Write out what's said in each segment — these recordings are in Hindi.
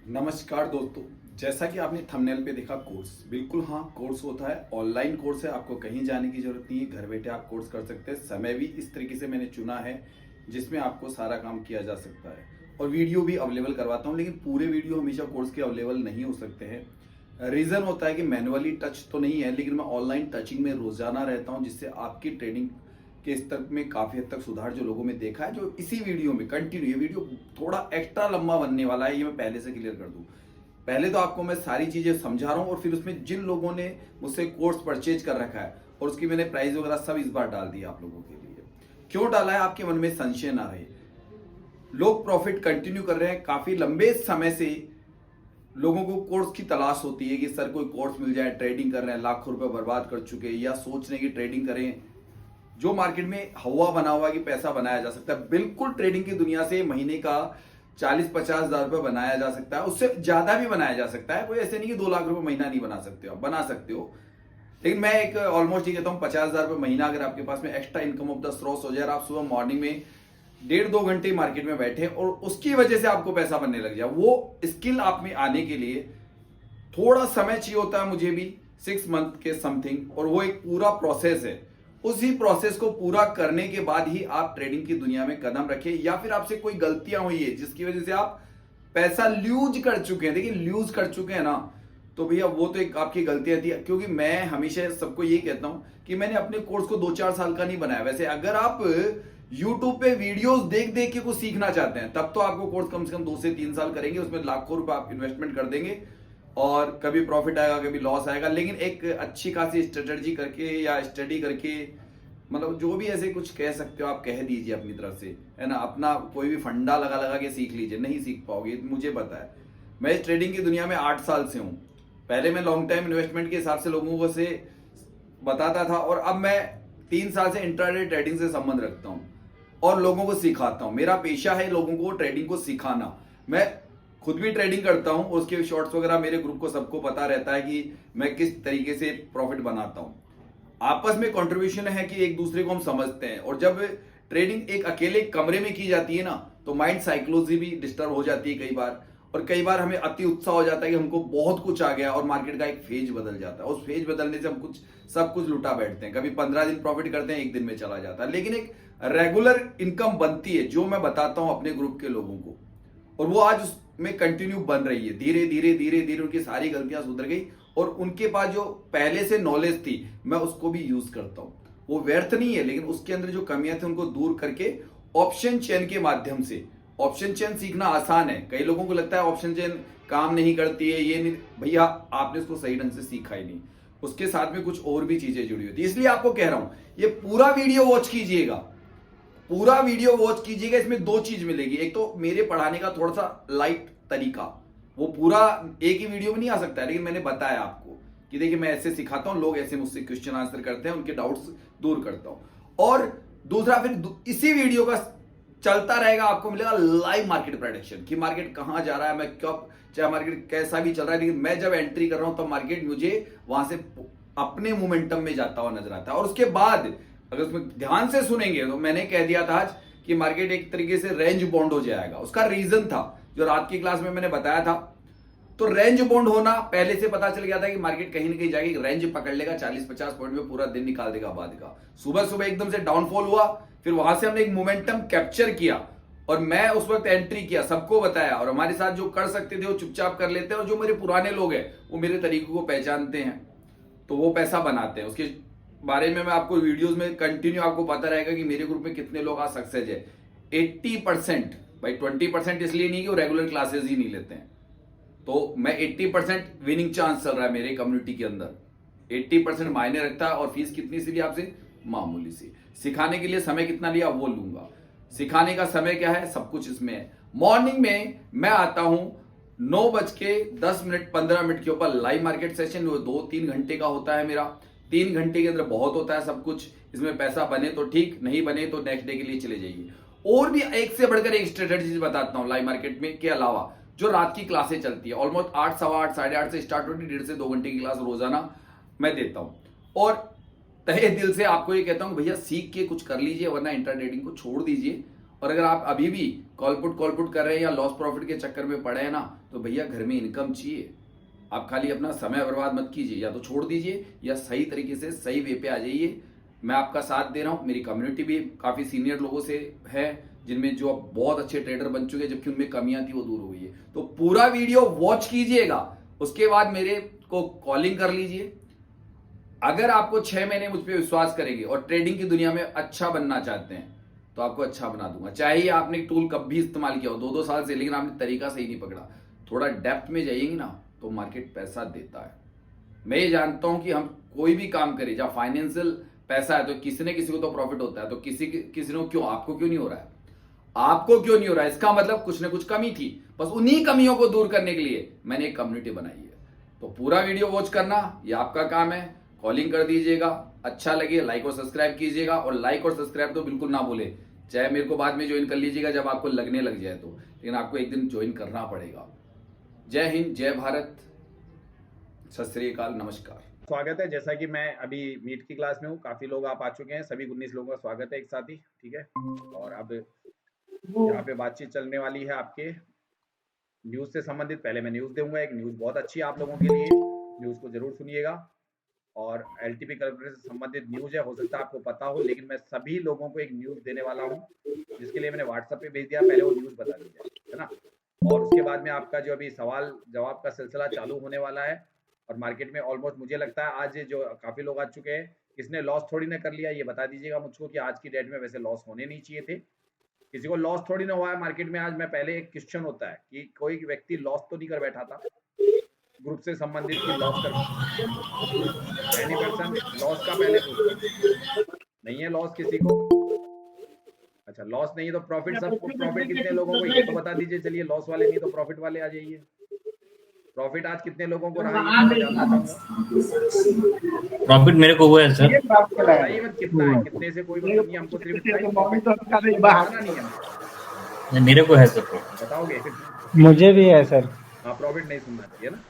नमस्कार दोस्तों। जैसा कि आपने थंबनेल पे देखा कोर्स, बिल्कुल हाँ, कोर्स होता है, ऑनलाइन कोर्स है। आपको कहीं जाने की जरूरत नहीं है, घर बैठे आप कोर्स कर सकते हैं। समय भी इस तरीके से मैंने चुना है जिसमें आपको सारा काम किया जा सकता है और वीडियो भी अवेलेबल करवाता हूँ, लेकिन पूरे वीडियो हमेशा कोर्स के अवेलेबल नहीं हो सकते हैं। रीज़न होता है कि मैनुअली टच तो नहीं है, लेकिन मैं ऑनलाइन टचिंग में रोजाना रहता हूँ, जिससे आपकी ट्रेडिंग के स्तर में काफ़ी हद तक सुधार जो लोगों में देखा है, जो इसी वीडियो में कंटिन्यू, ये वीडियो थोड़ा एक्स्ट्रा लंबा बनने वाला है, ये मैं पहले से क्लियर कर दूं। पहले तो आपको मैं सारी चीजें समझा रहा हूँ और फिर उसमें जिन लोगों ने मुझसे कोर्स परचेज कर रखा है और उसकी मैंने प्राइस वगैरह सब इस बार डाल दिया आप लोगों के लिए। क्यों डाला है, आपके मन में संशय ना रहे। लोग प्रॉफिट कंटिन्यू कर रहे हैं काफी लंबे समय से। लोगों को कोर्स की तलाश होती है कि सर कोई कोर्स मिल जाए, ट्रेडिंग कर रहे हैं, लाखों रुपए बर्बाद कर चुके हैं या सोच रहे हैं कि ट्रेडिंग करें। जो मार्केट में हवा बना हुआ कि पैसा बनाया जा सकता है, बिल्कुल ट्रेडिंग की दुनिया से महीने का 40-50 हजार रुपए बनाया जा सकता है, उससे ज्यादा भी बनाया जा सकता है। कोई ऐसे नहीं कि 2 लाख रुपए महीना नहीं बना सकते हो, बना सकते हो। लेकिन मैं एक ऑलमोस्ट ये कहता हूँ 50 हजार रुपए महीना अगर आपके पास में extra income of the source हो जाए, आप सुबह मॉर्निंग में 1.5-2 घंटे मार्केट में बैठे और उसकी वजह से आपको पैसा बनने लग जाए, वो स्किल आप में आने के लिए थोड़ा समय चाहिए होता है, मुझे भी 6 मंथ के समथिंग, और वो एक पूरा प्रोसेस है। उसी प्रोसेस को पूरा करने के बाद ही आप ट्रेडिंग की दुनिया में कदम रखें, या फिर आपसे कोई गलतियां हुई है जिसकी वजह से आप पैसा लूज कर चुके हैं। देखिए, लूज कर चुके हैं ना, तो भैया वो तो एक आपकी गलतियां थी। क्योंकि मैं हमेशा सबको यही कहता हूं कि मैंने अपने कोर्स को 2-4 साल का नहीं बनाया। वैसे अगर आप यूट्यूब पे वीडियोस देख देख के कुछ सीखना चाहते हैं, तब तो आपको कोर्स कम से कम 2 से 3 साल करेंगे, उसमें लाखों रुपए आप इन्वेस्टमेंट कर देंगे और कभी प्रॉफिट आएगा कभी लॉस आएगा। लेकिन एक अच्छी खासी स्ट्रेटजी करके या स्टडी करके, मतलब जो भी ऐसे कुछ कह सकते हो आप कह दीजिए अपनी तरफ से, है ना। अपना कोई भी फंडा लगा लगा के सीख लीजिए, नहीं सीख पाओगे, मुझे पता है। मैं इस ट्रेडिंग की दुनिया में 8 साल से हूं। पहले मैं लॉन्ग टाइम इन्वेस्टमेंट के हिसाब से लोगों को से बताता था, और अब मैं 3 साल से इंट्राडे ट्रेडिंग से संबंध रखता हूं और लोगों को सिखाता हूं। मेरा पेशा है लोगों को ट्रेडिंग को सिखाना। मैं खुद भी ट्रेडिंग करता हूं, उसके शॉर्ट्स वगैरह मेरे ग्रुप को सबको पता रहता है कि मैं किस तरीके से प्रॉफिट बनाता हूं। आपस में कंट्रीब्यूशन है कि एक दूसरे को हम समझते हैं। और जब ट्रेडिंग एक अकेले कमरे में की जाती है ना, तो माइंड साइकोलॉजी भी डिस्टर्ब हो जाती है कई बार, और कई बार हमें अति उत्साह हो जाता है कि हमको बहुत कुछ आ गया और मार्केट का एक फेज बदल जाता है। उस फेज बदलने से हम सब कुछ लुटा बैठते हैं। कभी 15 दिन प्रॉफिट करते हैं, 1 दिन में चला जाता है। लेकिन एक रेगुलर इनकम बनती है, जो मैं बताता हूं अपने ग्रुप के लोगों को, और वो आज उसमें कंटिन्यू बन रही है। धीरे धीरे धीरे धीरे उनकी सारी गलतियां सुधर गई और उनके पास जो पहले से नॉलेज थी, मैं उसको भी यूज करता हूं। वो व्यर्थ नहीं है, लेकिन उसके अंदर जो कमियां थी उनको दूर करके ऑप्शन चेन के माध्यम से। ऑप्शन चेन सीखना आसान है, कई लोगों को लगता है ऑप्शन चेन काम नहीं करती है, ये नहीं। भैया, आपने उसको सही ढंग से सीखा ही नहीं, उसके साथ में कुछ और भी चीजें जुड़ी होती है। इसलिए आपको कह रहा हूं, ये पूरा वीडियो वॉच कीजिएगा, पूरा वीडियो वॉच कीजिएगा। इसमें 2 चीज मिलेगी। एक तो मेरे पढ़ाने का थोड़ा सा लाइट तरीका, वो पूरा एक ही वीडियो में नहीं आ सकता है, लेकिन मैंने बताया आपको कि देखिए मैं ऐसे सिखाता हूं, लोग ऐसे मुझसे क्वेश्चन आंसर करते हैं, उनके डाउट्स दूर करता हूं। और दूसरा, फिर इसी वीडियो का चलता रहेगा, आपको मिलेगा लाइव मार्केट प्रेडिक्शन कि मार्केट कहां जा रहा है, मैं कब, चाहे मार्केट कैसा भी चल रहा है, लेकिन मैं जब एंट्री कर रहा हूं तब मार्केट मुझे वहां से अपने मोमेंटम में जाता हुआ नजर आता है। और उसके बाद अगर उसमें ध्यान से सुनेंगे, तो मैंने कह दिया था आज कि मार्केट एक तरीके से रेंज बॉन्ड हो जाएगा। उसका रीजन था जो रात की क्लास में मैंने बताया था। तो रेंज बॉन्ड होना पहले से पता चल गया था कि मार्केट कहीं ना कहीं जाएगी, रेंज पकड़ लेगा, 40-50 पॉइंट में पूरा दिन निकाल देगा बाद का। सुबह सुबह एकदम से डाउनफॉल हुआ, फिर वहां से हमने एक मोमेंटम कैप्चर किया और मैं उस वक्त एंट्री किया, सबको बताया। और हमारे साथ जो कर सकते थे वो चुपचाप कर लेते हैं, और जो मेरे पुराने लोग हैं वो मेरे तरीकों को पहचानते हैं, तो वो पैसा बनाते हैं। उसके बारे में मैं आपको वीडियोस में कंटिन्यू आपको पता रहेगा कि मेरे ग्रुप में कितने लोग आज सक्सेस है। 80%, भाई 20% इसलिए नहीं कि वो रेगुलर क्लासेस ही नहीं लेते हैं, तो मैं 80% विनिंग चांस चल रहा है मेरे कम्युनिटी के अंदर। 80% मायने रखता है। और फीस कितनी सी ली आपसे? मामूली सी। सिखाने के लिए समय कितना लिया वो लूंगा। सिखाने का समय क्या है, सब कुछ इसमें है। मॉर्निंग में मैं आता हूं 9:10 15 के ऊपर लाइव मार्केट सेशन, वो 2-3 घंटे का होता है मेरा। 3 घंटे के अंदर बहुत होता है सब कुछ। इसमें पैसा बने तो ठीक, नहीं बने तो नेक्स्ट डे के लिए चले जाइए। और भी एक से बढ़कर एक स्ट्रेटेजी बताता हूं लाइव मार्केट में के अलावा, जो रात की क्लासें चलती है, ऑलमोस्ट 8, सवा 8, 8:30 से स्टार्ट होती है, 1.5 से 2 घंटे की क्लास रोजाना मैं देता हूं। और तहे दिल से आपको ये कहता हूं भैया सीख के कुछ कर लीजिए, वरना इंट्रा ट्रेडिंग को छोड़ दीजिए और अगर आप अभी भी कॉलपुट कर रहे हैं या लॉस प्रॉफिट के चक्कर में पड़े हैं ना, तो भैया घर में इनकम चाहिए। आप खाली अपना समय बर्बाद मत कीजिए, या तो छोड़ दीजिए या सही तरीके से सही वे पे आ जाइए। मैं आपका साथ दे रहा हूँ, मेरी कम्युनिटी भी काफ़ी सीनियर लोगों से है, जिनमें जो अब बहुत अच्छे ट्रेडर बन चुके हैं, जबकि उनमें कमियां थी वो दूर हो गई है। तो पूरा वीडियो वॉच कीजिएगा, उसके बाद मेरे को कॉलिंग कर लीजिए। अगर आपको 6 महीने मुझ पर विश्वास करेंगे और ट्रेडिंग की दुनिया में अच्छा बनना चाहते हैं, तो आपको अच्छा बना दूंगा। चाहे आपने टूल कब भी इस्तेमाल किया हो 2-2 साल से, लेकिन आपने तरीका सही नहीं पकड़ा, थोड़ा डेप्थ में जाइएंगे ना, तो मार्केट पैसा देता है। मैं ये जानता हूं कि हम कोई भी काम करें, जहां फाइनेंशियल पैसा है, तो किसी न किसी को तो प्रॉफिट होता है। तो किसी ने क्यों, आपको क्यों नहीं हो रहा है? आपको क्यों नहीं हो रहा है? इसका मतलब कुछ ना कुछ कमी थी। बस उन्हीं कमियों को दूर करने के लिए मैंने एक कम्युनिटी बनाई है। तो पूरा वीडियो वॉच करना, ये आपका काम है। कॉलिंग कर दीजिएगा, अच्छा लगे लाइक और सब्सक्राइब कीजिएगा, और लाइक और सब्सक्राइब तो बिल्कुल ना भूले। चाहे मेरे को बाद में ज्वाइन कर लीजिएगा जब आपको लगने लग जाए तो, लेकिन आपको एक दिन ज्वाइन करना पड़ेगा। जय हिंद, जय भारत, सत श्री अकाल, नमस्कार। स्वागत है। जैसा कि मैं अभी मीट की क्लास में हूँ, काफी लोग आप आ चुके हैं, सभी 19 लोगों का स्वागत है एक साथ ही, ठीक है। और अब यहाँ पे बातचीत चलने वाली है आपके न्यूज से संबंधित। पहले मैं न्यूज दूंगा, एक न्यूज बहुत अच्छी है आप लोगों के लिए, न्यूज को जरूर सुनिएगा। और एलटीपी कैलकुलेटर से संबंधित न्यूज है, हो सकता है आपको पता हो, लेकिन मैं सभी लोगों को एक न्यूज देने वाला हूँ, जिसके लिए मैंने व्हाट्सएप पे भेज दिया। पहले वो न्यूज बता दी जाए, है ना। और उसके बाद में आपका जो अभी सवाल जवाब का सिलसिला चालू होने वाला है। और मार्केट में ऑलमोस्ट मुझे लगता है आज जो काफी लोग आ चुके हैं, किसने लॉस थोड़ी ना कर लिया, ये बता दीजिएगा मुझको कि आज की डेट में वैसे लॉस होने नहीं चाहिए थे, किसी को लॉस थोड़ी ना हुआ है मार्केट में आज। मैं पहले एक क्वेश्चन होता है कि कोई व्यक्ति लॉस तो नहीं कर बैठा था ग्रुप से संबंधित कि लॉस कर, एनी पर्सन लॉस का पहले पूछता हूँ, नहीं है लॉस किसी को? अच्छा, लॉस नहीं है तो प्रॉफिट, सबको प्रॉफिट कितने लोगों को ये तो बता दीजिए। चलिए, लॉस वाले नहीं तो प्रॉफिट वाले आ जाइए। प्रॉफिट आज कितने लोगों को रहा, ये मैं जानना चाहूंगा। प्रॉफिट मेरे को हुआ है सर। बताइए मत कितना है, कितने से कोई मतलब नहीं, हमको सिर्फ इतना ही प्रॉफिट बताना नहीं है हमको। मेरे को है सर। बताओगे? मुझे भी है सर। हाँ, प्रॉफिट नहीं सुनना चाहिए ना।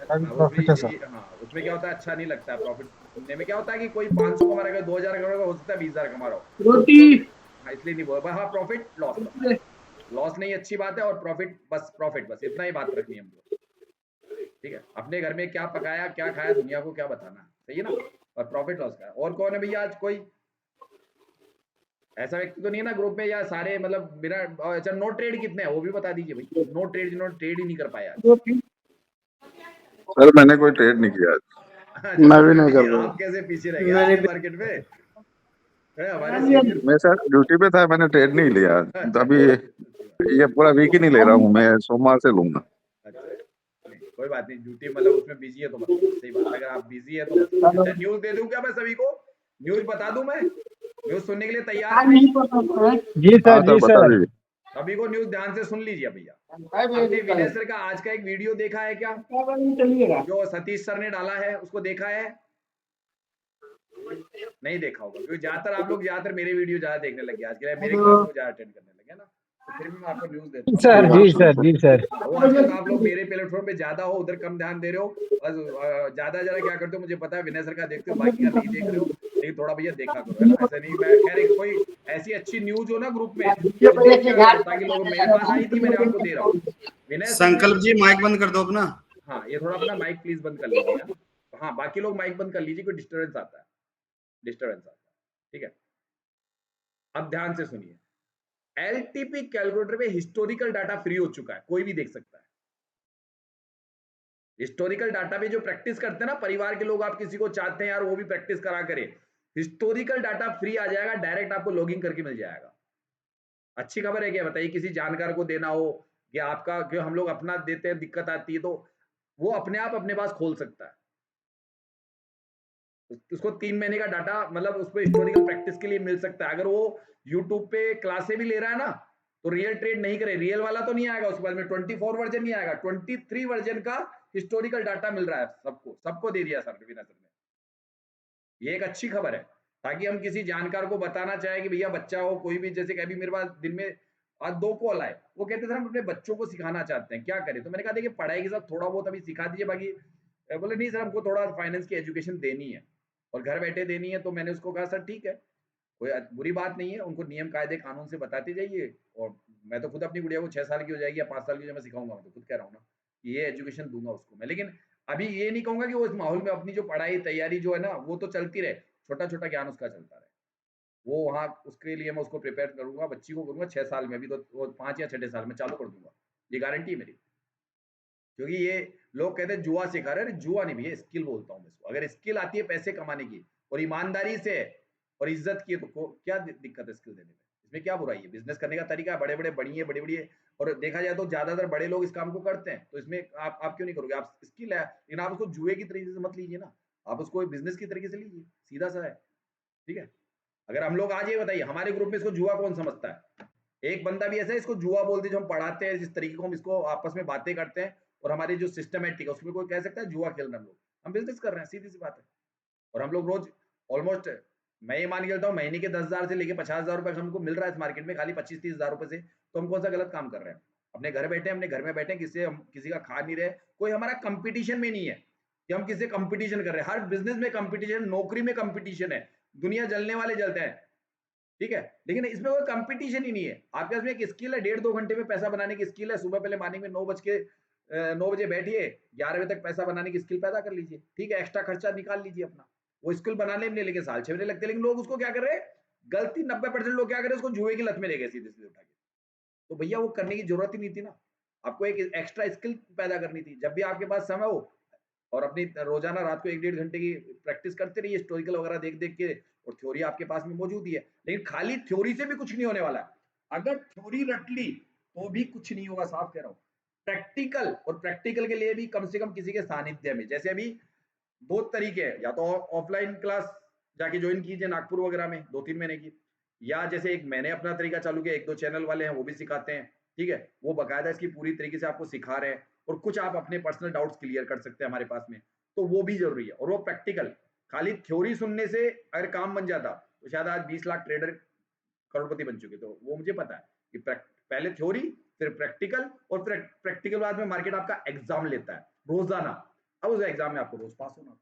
प्रॉफिट है सर। हाँ, उसमें क्या होता है, अच्छा नहीं लगता है प्रॉफिट सुनने में। क्या होता है कि कोई 500 कमा रहा है, 2000 कमा रहा है, हो सकता है 20,000 कमा रहा हो, रोटी। हाँ, इसलिए नहीं बोला। हाँ, प्रॉफिट लॉस बस, लॉस नहीं अच्छी बात है, और प्रॉफिट बस, प्रॉफिट बस, इतना ही बात रखनी है हमको, ठीक है। अपने घर में क्या पकाया, क्या खाया, दुनिया को क्या बताना, सही है ना। और प्रॉफिट लॉस का और कौन है भैया आज? कोई ऐसा व्यक्ति तो नहीं है ना ग्रुप में, या सारे मतलब बिना? अच्छा, नो ट्रेड कितने हैं वो भी बता दीजिए भाई। नो ट्रेड, जिन्होंने ट्रेड ही नहीं कर पाया। सर मैंने कोई ट्रेड नहीं किया आज। मैं भी नहीं कर रहा। आप कैसे पीछे रह गए मार्केट में? हमारे सीनियर मैं सर ड्यूटी पे था, मैंने ट्रेड नहीं लिया अभी। ये पूरा वीक ही नहीं ले रहा हूँ, मैं सोमवार से लूंगा। अच्छा, नहीं कोई बात नहीं, ड्यूटी मतलब उसमें बिजी है तो बताओ, सही बात। अगर आप बिजी है तो बताओ। न्यूज दे दूं क्या मैं सभी को? न्यूज बता दूं मैं? न्यूज सुनने के लिए तैयार? जी सर, जी बता सर। दीजिए। सभी को न्यूज ध्यान से सुन लीजिए भैया। आपने विनय सर का आज का एक वीडियो देखा है क्या, जो सतीश सर ने डाला है, उसको देखा है? नहीं देखा होगा, क्योंकि ज्यादातर आप लोग ज्यादातर मेरे वीडियो ज्यादा देखने लगे आज के, मेरे क्लास को ज्यादा अटेंड करने लगे ना। तो फिर भी मैं आपको न्यूज देता हूँ। सर जी सर, जी सर। वो आजकल आप लोग मेरे प्लेटफॉर्म पे ज्यादा हो, उधर कम ध्यान दे रहे हो। बस ज्यादा ज्यादा क्या करते हो मुझे पता है, विनय सर का देखते हो, बाकी का नहीं देख रहे हो। लेकिन थोड़ा भैया देखा करो, है ना। ऐसा नहीं, मैं खैर कोई ऐसी अच्छी न्यूज हो ना ग्रुप में तो देख के करो, ताकि लोग, मेरे पास आई थी, मैंने आपको दे रहा हूँ। विनय संकल्प जी माइक बंद कर दो अपना। हाँ, ये थोड़ा अपना माइक प्लीज बंद कर लीजिए। हाँ, बाकी लोग माइक बंद कर लीजिए, कोई डिस्टर्बेंस आता है, ठीक है। अब ध्यान से सुनिए, एलटीपी कैलकुलेटर में हिस्टोरिकल डाटा फ्री हो चुका है, कोई भी देख सकता है। हिस्टोरिकल डाटा पे जो प्रैक्टिस करते हैं ना परिवार के लोग, आप किसी को चाहते हैं यार वो भी प्रैक्टिस करा करे, हिस्टोरिकल डाटा फ्री आ जाएगा, डायरेक्ट आपको लॉगिन करके मिल जाएगा। अच्छी खबर है क्या, बताइए? किसी जानकार को देना हो या आपका, क्यों हम लोग अपना देते हैं, दिक्कत आती है, तो वो अपने आप अपने पास खोल सकता है। उसको 3 महीने का डाटा मतलब उस पर हिस्टोरिकल प्रैक्टिस के लिए मिल सकता है। अगर वो यूट्यूब पे क्लासे भी ले रहा है ना, तो रियल ट्रेड नहीं करे, रियल वाला तो नहीं आएगा उसके बाद में, 24 वर्जन नहीं आएगा, 23 वर्जन का हिस्टोरिकल डाटा मिल रहा है सबको, सबको दे दिया सर विनय सर ने। ये एक अच्छी खबर है, ताकि हम किसी जानकार को बताना चाहे कि भैया बच्चा हो कोई भी, जैसे कि अभी मेरे पास दिन में आज 2 कॉल आए, वो कहते सर हम अपने बच्चों को सिखाना चाहते हैं, क्या करें? तो मैंने कहा देखिए पढ़ाई के साथ थोड़ा बहुत अभी सिखा दीजिए, बाकी बोले नहीं सर हमको थोड़ा फाइनेंस की एजुकेशन देनी है और घर बैठे देनी है। तो मैंने उसको कहा सर ठीक है, कोई बुरी बात नहीं है, उनको नियम कायदे कानून से बताते जाइए। और मैं तो खुद अपनी गुड़िया को 6 साल की हो जाएगी या 5 साल की, जो मैं सिखाऊंगा, मैं तो खुद कह रहा हूँ ना, ये एजुकेशन दूंगा उसको मैं। लेकिन अभी ये नहीं कहूंगा कि वो इस माहौल में अपनी जो पढ़ाई तैयारी जो है ना वो तो चलती रहे, छोटा छोटा ज्ञान उसका चलता रहे, वो वहाँ उसके लिए मैं उसको प्रिपेयर करूंगा, बच्ची को करूंगा 6 साल में, अभी तो वो 5 या 6 साल में चालू कर दूंगा, ये गारंटी है मेरी। क्योंकि ये लोग कहते हैं जुआ सिखा रहे हैं, अरे जुआ नहीं भैया, स्किल बोलता हूँ मैं इसको। अगर स्किल आती है पैसे कमाने की और ईमानदारी से और इज्जत की है, तो क्या दिक्कत है स्किल देने में? इसमें क्या बुराई है? बिजनेस करने का तरीका है, बड़े बड़े बढ़िए बड़ी बड़ी, और देखा जाए तो ज्यादातर बड़े लोग इस काम को करते हैं, तो इसमें आप क्यों नहीं करोगे? आप स्किल है, लेकिन आप उसको जुए की तरीके से मत लीजिए ना, आप उसको बिजनेस की तरीके से लीजिए, सीधा सा है। ठीक है, अगर हम लोग आज ये बताइए हमारे ग्रुप में इसको जुआ कौन समझता है? एक बंदा भी ऐसा है इसको जुआ बोलते, जो हम पढ़ाते हैं, जिस तरीके को हम इसको आपस में बातें करते हैं और हमारी जो सिस्टमेटिक है उसमें कोई कह सकता है जुआ खेल रहे हैं? हम बिजनेस कर रहे हैं, सीधी सी बात है। और हम लोग रोज ऑलमोस्ट, मैं ये मान के चलता हूँ, महीने के 10,000 से लेके 50,000 रुपए हमको मिल रहा है इस मार्केट में, खाली 25-30,000 रुपए से, तो हम कौन सा गलत काम कर रहे हैं? अपने घर बैठे, अपने घर में बैठे, किसी हम किसी का खा नहीं रहे, कोई हमारा कंपटीशन में नहीं है कि हम किसी कंपटीशन कर रहे हैं। हर बिजनेस में कंपटीशन, नौकरी में कंपटीशन है, दुनिया जलने वाले जलते हैं, ठीक है, लेकिन इसमें कोई कंपटीशन ही नहीं है। आपके पास में एक स्किल है, 1.5-2 घंटे में पैसा बनाने की स्किल है, सुबह पहले मॉर्निंग में 9 बजे बैठिए, 11 बजे तक पैसा बनाने की स्किल पैदा कर लीजिए, ठीक है, एक्स्ट्रा खर्चा निकाल लीजिए अपना। वो स्किल बनाने में नहीं, लेकिन साल 6 महीने लगते हैं, लेकिन लोग उसको क्या कर रहे हैं? गलती 90% लोग क्या कर रहे हैं? उसको जुए की लत में ले गए सीधे सीधे उठा के। तो भैया वो करने की जरूरत ही नहीं थी ना, आपको एक एक्स्ट्रा स्किल पैदा करनी थी। जब भी आपके पास समय हो और अपनी रोजाना रात को 1-1.5 घंटे की प्रैक्टिस करते रहिए, हिस्टोरिकल वगैरह देख देख के, और थ्योरी आपके पास में मौजूद ही है। लेकिन खाली थ्योरी से भी कुछ नहीं होने वाला है। अगर थ्योरी रट ली तो भी कुछ नहीं होगा, साफ कह रहा हूँ। प्रैक्टिकल, और प्रैक्टिकल के लिए भी कम से कम किसी के सानिध्य में, जैसे अभी 2 तरीके हैं, या तो ऑफलाइन क्लास जाके ज्वाइन कीजिए नागपुर वगैरह में 2-3 महीने की, या जैसे एक मैंने अपना तरीका चालू किया, 1-2 चैनल वाले हैं वो भी सिखाते हैं, ठीक है, वो बकायदा इसकी पूरी तरीके से आपको सिखा रहे हैं, और कुछ आप अपने पर्सनल डाउट्स क्लियर कर सकते हैं हमारे पास में, तो वो भी जरूरी है। और वो प्रैक्टिकल, खाली थ्योरी सुनने से अगर काम बन जाता तो शायद आज 20 लाख ट्रेडर करोड़पति बन चुके। तो वो मुझे पता है कि पहले थ्योरी, फिर प्रैक्टिकल, और प्रैक्टिकल बाद में मार्केट आपका एग्जाम लेता है रोजाना। अब उस एग्जाम में आपको रोज पास होना था,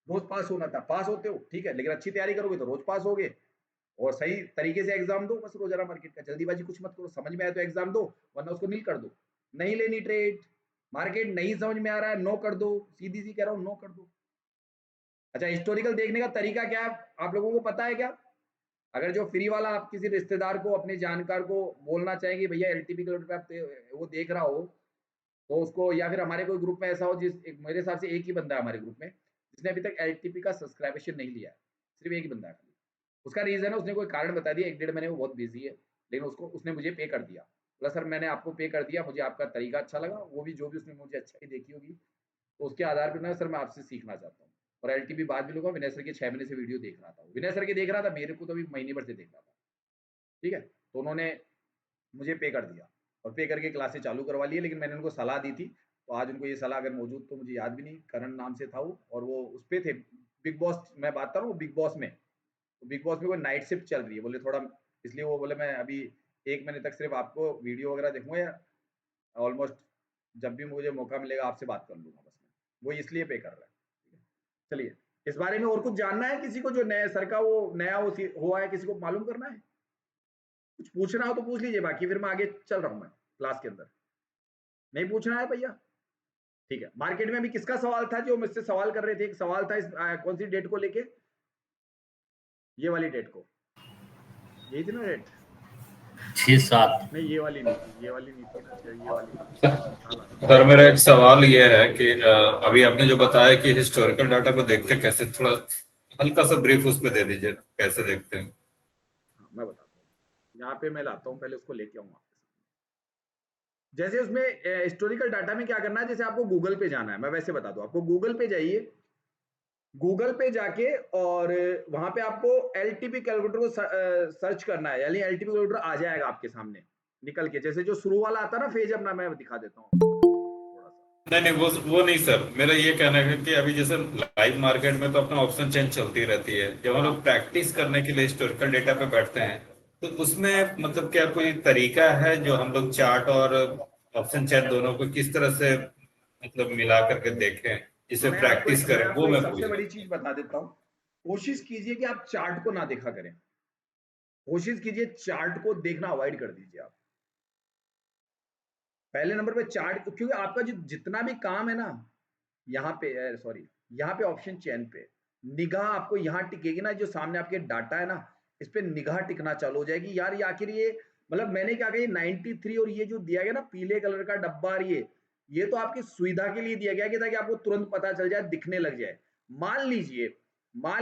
रोज पास होना था, पास होते हो ठीक है, लेकिन अच्छी तैयारी करोगे तो रोज पास होगे, और सही तरीके से एग्जाम दो, बस रोजाना मार्केट का। जल्दीबाजी कुछ मत करो, समझ में आए तो एग्जाम दो, वरना उसको नील कर दो। नहीं लेनी ट्रेड, मार्केट नहीं समझ में आ रहा है, नो कर दो, सीधी सी कह रहा हूँ, नो कर दो। अच्छा, हिस्टोरिकल देखने का तरीका क्या है आप लोगों को पता है क्या? अगर जो फ्री वाला आप किसी रिश्तेदार को, अपने जानकार को बोलना चाहेंगे भैया एलटीपी पे आप वो देख रहा हो, तो उसको, या फिर हमारे कोई ग्रुप में ऐसा हो मेरे हिसाब से एक ही बंदा है हमारे ग्रुप में जिसने अभी तक एलटीपी का सब्सक्रिप्शन नहीं लिया है, सिर्फ एक ही बंदा है खाली। उसका रीजन है, उसने कोई कारण बता दिया, 1-1.5 महीने वो बहुत बिजी है, लेकिन उसने मुझे पे कर दिया, बोला सर मैंने आपको पे कर दिया, मुझे आपका तरीका अच्छा लगा, वो भी जो भी उसने मुझे अच्छा ही देखी होगी, तो उसके आधार पर ना सर मैं आपसे सीखना चाहता हूँ, और एलटीपी बाद भी लूंगा। विनय सर के 6 महीने से वीडियो देख रहा था, विनय सर के देख रहा था, मेरे को तो अभी महीने भर से देख रहा था, ठीक है, तो उन्होंने मुझे पे कर दिया और पे करके क्लासेस चालू करवा ली है। लेकिन मैंने उनको सलाह दी थी, तो आज उनको ये सलाह अगर मौजूद, तो मुझे याद भी नहीं, करण नाम से था वो, और वो उस पे थे बिग बॉस, मैं बात कर रहा हूँ बिग बॉस में, तो बिग बॉस में कोई नाइट शिफ्ट चल रही है, बोले थोड़ा, इसलिए वो बोले मैं अभी 1 महीने तक सिर्फ आपको वीडियो वगैरह देखूंगा, या ऑलमोस्ट जब भी मुझे मौका मिलेगा आपसे बात कर लूंगा, बस मैं वो इसलिए पे कर रहा है। ठीक है, चलिए, इस बारे में और कुछ जानना है किसी को, जो नया सर का वो नया हुआ है, किसी को मालूम करना है, कुछ पूछना हो तो पूछ लीजिए, बाकी फिर मैं आगे चल रहा हूँ मैं क्लास के अंदर। नहीं पूछना है भैया? ठीक है, मार्केट में अभी किसका सवाल था जो मुझसे सवाल कर रहे थे? एक सवाल था कौन सी डेट को लेके? ये वाली डेट को, यही थी ना डेट? 6-7 नहीं, ये वाली नहीं थी, ये वाली नहीं थी ना, ये वाली। सर मेरा एक सवाल ये है कि अभी आपने जो बताया कि हिस्टोरिकल डाटा को देखते कैसे, थोड़ा हल्का सा ब्रीफ उस पर दे दीजिए, कैसे देखते हैं? मैं बताता हूँ, यहाँ पे मैं लाता हूँ, पहले उसको लेके आऊंगा। जैसे उसमें हिस्टोरिकल डाटा में क्या करना है, जैसे आपको गूगल पे जाना है, मैं वैसे बता दूं आपको, गूगल पे जाइए, गूगल पे जाके और वहां पे आपको एलटीपी कैलकुलेटर को सर्च करना है, यानी एलटीपी कैलकुलेटर आ जाएगा आपके सामने निकल के, जैसे जो शुरू वाला आता है ना फेज अपना, मैं दिखा देता हूँ थोड़ा सा। नहीं वो नहीं सर, मेरा ये कहना है कि अभी जैसे लाइव मार्केट में तो अपना ऑप्शन चेंज चलती रहती है, जब हम लोग प्रैक्टिस करने के लिए हिस्टोरिकल डेटा पे बैठते हैं, तो उसमें मतलब क्या कोई तरीका है जो हम लोग चार्ट और ऑप्शन चेंज दोनों को किस तरह से मतलब मिला करके देखें, जिसे प्रैक्टिस करें? वो मैं सबसे बड़ी चीज बता देता हूँ, कोशिश कीजिए कि आप चार्ट को ना देखा करें। कोशिश कीजिए चार्ट को देखना अवॉइड कर दीजिए आप। पहले नंबर पे चार्ट, क्योंकि आपका जो जितना भी काम है ना, यहाँ पे सॉरी, यहाँ पे ऑप्शन चेन पे निगाह आपको यहाँ टिकेगी ना, जो सामने आपके डाटा है ना, इस पे निगाह टिकना चालू हो जाएगी। यार ये आखिर ये मतलब मैंने क्या कहा, 93 और ये जो दिया गया ना पीले कलर का डब्बा, ये तो आपकी सुविधा के लिए दिया गया कि ताकि आपको तुरंत पता चल जाए, दिखने लग जाए। मान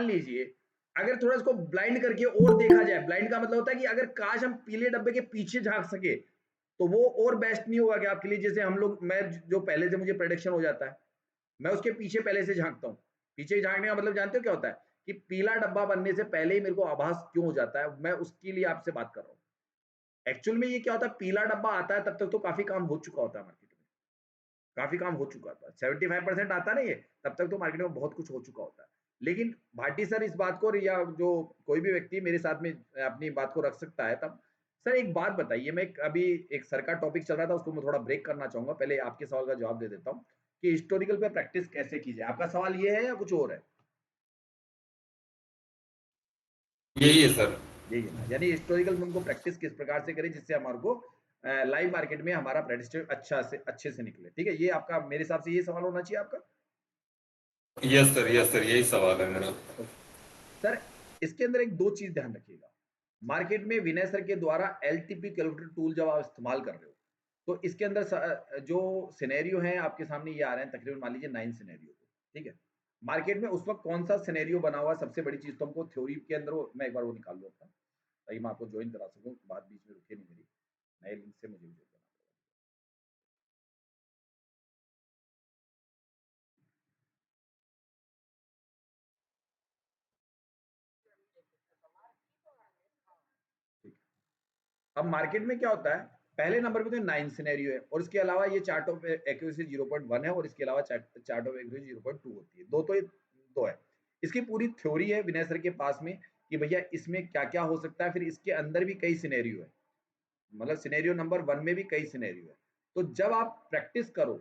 लीजिए अगर थोड़ा इसको ब्लाइंड करके और देखा जाए, ब्लाइंड का मतलब होता है कि अगर काश हम पीले डब्बे के पीछे झांक सके तो वो और बेस्ट नहीं होगा कि आपके लिए। जैसे हम लोग, मैं जो पहले से मुझे प्रेडिक्शन हो जाता है, मैं उसके पीछे पहले से झांकता हूँ। पीछे झांकने का मतलब जानते हो क्या होता है, कि पीला डब्बा बनने से पहले ही मेरे को आभास क्यों हो जाता है, मैं उसके लिए आपसे बात कर रहा हूँ। एक्चुअल में ये क्या होता है, पीला डब्बा आता है तब तक तो काफी काम हो चुका होता है मार्केट में, काफी काम हो चुका था। 75% आता ना ये, तब तक तो मार्केट में बहुत कुछ हो चुका होता है। लेकिन भाटी सर इस बात को, या जो कोई भी व्यक्ति मेरे साथ में अपनी बात को रख सकता है, तब सर एक बात बताइए, मैं अभी एक सर का टॉपिक चल रहा था, उसको मैं थोड़ा ब्रेक करना चाहूंगा, पहले आपके सवाल का जवाब दे देता हूँ कि हिस्टोरिकल पे प्रैक्टिस कैसे की जाए। आपका सवाल ये है या कुछ और है? यही है सर। यही है ना, यानी हिस्टोरिकल में उनको प्रैक्टिस किस प्रकार से करें जिससे हमारे को लाइव मार्केट में हमारा प्रैक्टिस अच्छे से निकले। ठीक है, ये आपका, मेरे हिसाब से ये सवाल होना चाहिए आपका। यस सर, यही सवाल है मेरा। सर इसके अंदर एक दो चीज ध्यान रखिएगा। मार्केट में विनय सर के द्वारा एलटीपी कैलकुलेटर टूल जब आप इस्तेमाल कर रहे हो, तो इसके अंदर जो सिनेरियो है आपके सामने ये आ रहे हैं, तकरीबन मान लीजिए 9 सिनेरियो। ठीक है, मार्केट में उस वक्त कौन सा सिनेरियो बना हुआ, सबसे बड़ी चीज तो हमको थ्योरी के अंदर मैं एक बार वो निकाल लूँ अपना, ताकि मैं आपको ज्वाइन करा सकूँ, बात बीच में रुके नहीं मेरी, नए लिंक से मुझे ज्वाइन करना पड़ेगा। अब मार्केट में क्या होता है, पहले नंबर पे तो 9 सिनेरियो है, और इसके अलावा ये चार्ट ऑफ एक्यूरेसी 0.1 है, और इसके अलावा चार्ट ऑफ एक्यूरेसी 0.2 होती है। दो है। इसकी पूरी थ्योरी है विनय सर के पास में कि भैया इसमें क्या क्या हो सकता है, फिर इसके अंदर भी कई सिनेरियो है, मतलब सिनेरियो नंबर 1 में भी कई सिनेरियो है। तो जब आप प्रैक्टिस करो,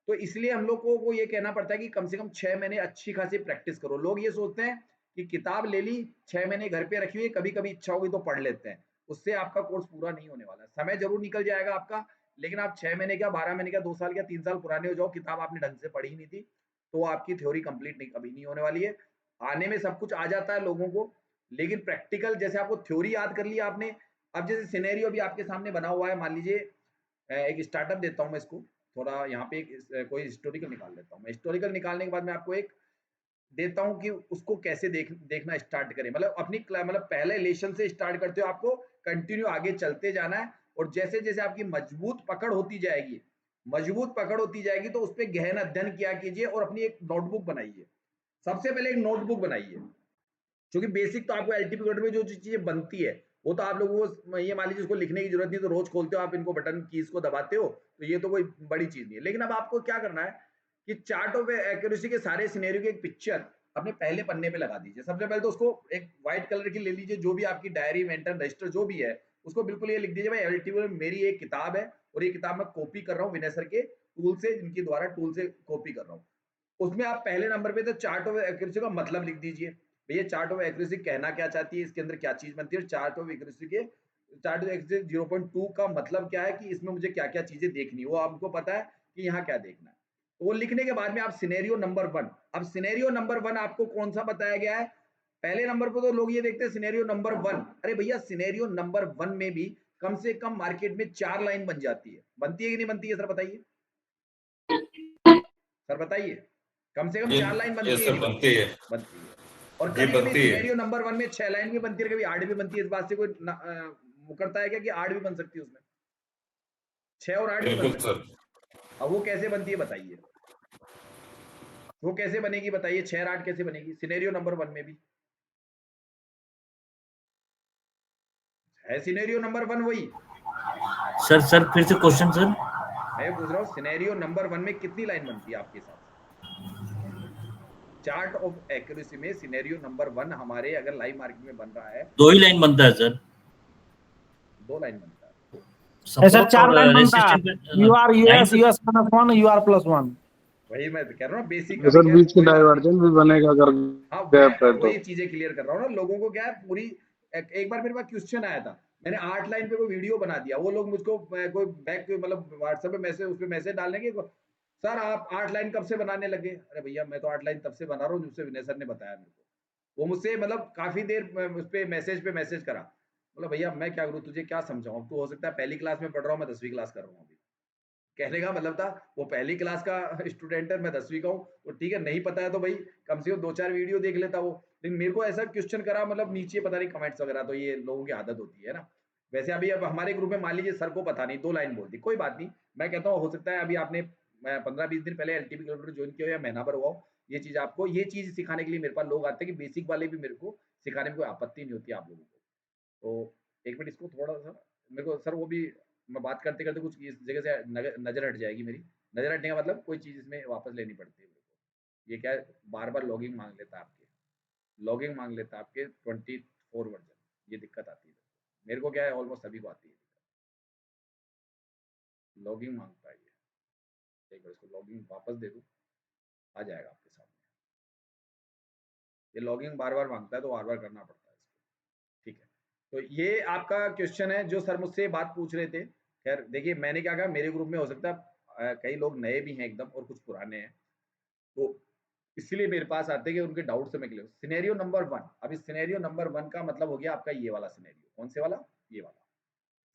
तो इसलिए हम लोग को ये कहना पड़ता है कि कम से कम 6 महीने अच्छी खासी प्रैक्टिस करो। लोग ये सोचते हैं कि किताब ले ली, 6 महीने घर पे रखी हुई, कभी कभी इच्छा होगी तो पढ़ लेते हैं, उससे आपका कोर्स पूरा नहीं होने वाला। समय जरूर निकल जाएगा आपका, लेकिन आप 6 महीने क्या, 12 महीने क्या, 2 साल क्या, 3 साल पुराने हो जाओ, किताब आपने ढंग से पढ़ी ही नहीं थी, तो आपकी थ्योरी कंप्लीट नहीं, कभी नहीं होने वाली है। आने में सब कुछ आ जाता है लोगों को, लेकिन प्रैक्टिकल, जैसे आपको थ्योरी याद कर लिया आपने, अब जैसे सिनेरियो भी आपके सामने बना हुआ है, मान लीजिए एक स्टार्टअप देता हूं मैं इसको, थोड़ा यहाँ पे कोई हिस्टोरिकल निकाल लेता हूँ मैं। हिस्टोरिकल निकालने के बाद मैं आपको एक देता हूं कि उसको कैसे देखना स्टार्ट करें, मतलब अपनी मतलब पहले लेशन से स्टार्ट करते हो, आपको कंटिन्यू आगे चलते जाना है, और जैसे जैसे आपकी मजबूत पकड़ होती जाएगी तो उस पर गहन अध्ययन किया कीजिए, और अपनी एक नोटबुक बनाइए। सबसे पहले एक नोटबुक बनाइए, क्योंकि बेसिक तो आपको एलटीपी कैलकुलेटर में जो चीजें बनती है वो तो आप लोगों को, ये मान लीजिए उसको लिखने की जरूरत नहीं, तो रोज खोलते हो आप इनको, बटन कीज को दबाते हो, तो ये तो कोई बड़ी चीज नहीं है। लेकिन अब आपको क्या करना है कि चार्ट ऑफ एक्यूरेसी के सारे सिनेरियो की एक पिक्चर अपने पहले पन्ने पे लगा दीजिए। सबसे पहले तो उसको एक व्हाइट कलर की ले लीजिए, जो भी आपकी डायरी, मेंटन, रजिस्टर जो भी है, उसको बिल्कुल ये लिख दीजिए, भाई एलटीपी में मेरी एक किताब है, और ये किताब मैं कॉपी कर रहा हूँ विनय सर के टूल से, इनके द्वारा टूल से कॉपी कर रहा हूँ। उसमें आप पहले नंबर पे तो चार्ट ऑफ एक्यूरेसी का मतलब लिख दीजिए, भैया चार्ट ऑफ एक्यूरेसी कहना क्या चाहती है, इसके अंदर क्या चीज बनती है, चार्ट ऑफ एक्यूरेसी 0.2 का मतलब क्या है, कि इसमें मुझे क्या क्या चीजें देखनी है, वो आपको पता है कि यहाँ क्या देखना है। तो वो लिखने के बाद में आप सिनेरियो नंबर 1, अब सिनेरियो नंबर 1 आपको कौन सा बताया गया है, पहले नंबर पर तो लोग ये देखते हैं सिनेरियो नंबर 1, अरे भैया सिनेरियो नंबर 1 में भी कम से कम मार्केट में 4 लाइन बन जाती है, बनती है कि नहीं बनती है? सर बताइए, सर बताइए, कम से कम 4 लाइन बनती है? सर बनती है, बनती है। और कभी कभी सिनेरियो नंबर 1 में 6 लाइन भी बनती है, कभी 8 भी बनती है। इस बात से कोई मुकरता है क्या कि 8 भी बन सकती है उसमें? 6 और 8 भी बन सकती है। अब वो कैसे बनती है बताइए, वो कैसे बनेगी बताइए, 6 और 8 कैसे बनेगी सिनेरियो नंबर 1 में भी? है सिनेरियो नंबर 1 वही। सर फिर से क्वेश्चन सर। मैं पूछ रहा हूँ सिनेरियो नंबर 1 में कितनी लाइन बनती है आपके हिसाब से? चार्ट ऑफ एक्यूरेसी में सिनेरियो नंबर 1 हमारे अगर लाइव मार्केट में बन रहा है, 2 ही लाइन बनता है सर। 2 लाइन बनता है सर, 4 लाइन बनता है। U R US -1, U R +1। वही मैं कह रहा हूँ बेसिक। सर बीच में डाइवर्जन भी बनेगा अगर हाँ, गैप है तो। वही चीजें क्लियर कर रहा हूँ ना लोगों को, क्या है पूरी एक बार मेरे पास क्वेश्चन आया था, मैंने 8 लाइन पे कोई वीडियो बना दिया, वो लोग मुझको कोई बैक मतलब व्हाट्सएप पे मैसेज, उस पे मैसेज डालने के, सर आप 8 लाइन कब से बनाने लगे? अरे भैया मैं तो 8 लाइन तब से बना रहा हूँ जब से विनय सर ने बताया मेरे को। वो मुझसे मतलब काफी देर उस पे मैसेज करा, बोला भैया मैं क्या करूँ, तुझे क्या समझाऊं, अब तू हो सकता है पहली क्लास में पढ़ रहा हूँ, मैं 10वीं क्लास कर रहा हूँ अभी। कहने का मतलब था वो पहली क्लास का स्टूडेंट है, मैं 10वीं का हूँ, तो ठीक है, नहीं पता है तो भाई कम से कम 2-4 वीडियो देख लेता वो। लेकिन मेरे को ऐसा क्वेश्चन करा, मतलब नीचे पता नहीं कमेंट्स वगैरह, तो ये लोगों की आदत होती है ना। वैसे अभी अब हमारे ग्रुप में मान लीजिए सर को पता नहीं, 2 लाइन बोल दी, कोई बात नहीं। मैं कहता हूँ हो सकता है अभी आपने 15-20 दिन पहले एलटीपी कैलकुलेटर ज्वाइन किया हो या महीना भर हुआ हो, ये चीज आपको, ये चीज सिखाने के लिए मेरे पास लोग आते हैं कि बेसिक वाले भी मेरे को सिखाने में कोई आपत्ति नहीं होती आप लोगों को। तो एक मिनट इसको थोड़ा सा मेरे को सर, वो भी मैं बात करते करते कुछ इस जगह से नजर हट जाएगी मेरी। नजर हटने का मतलब कोई चीज इसमें वापस लेनी पड़ती है मेरे को। ये क्या है, बार बार लॉगिंग मांग लेता है आपके, लॉगिंग मांग लेता है आपके 24 वर्जन, ये दिक्कत आती है मेरे को। क्या है, ऑलमोस्ट सभी को आती है, लॉगिंग मांगता है ये। एक बार इसको लॉगिंग वापस दे दूं, आ जाएगा आपके सामने। ये लॉगिंग बार बार मांगता है तो बार बार करना पड़ता है इसको, ठीक है। तो ये आपका क्वेश्चन है जो सर मुझसे बात पूछ रहे थे। खैर देखिए, मैंने क्या कहा, मेरे ग्रुप में हो सकता है कई लोग नए भी हैं एकदम और कुछ पुराने हैं, तो इसलिए मेरे पास आते हैं कि उनके डाउट से मैं क्लियर। सिनेरियो नंबर 1, अभी सिनेरियो नंबर 1 का मतलब हो गया आपका ये वाला सिनेरियो। कौन से वाला? ये वाला।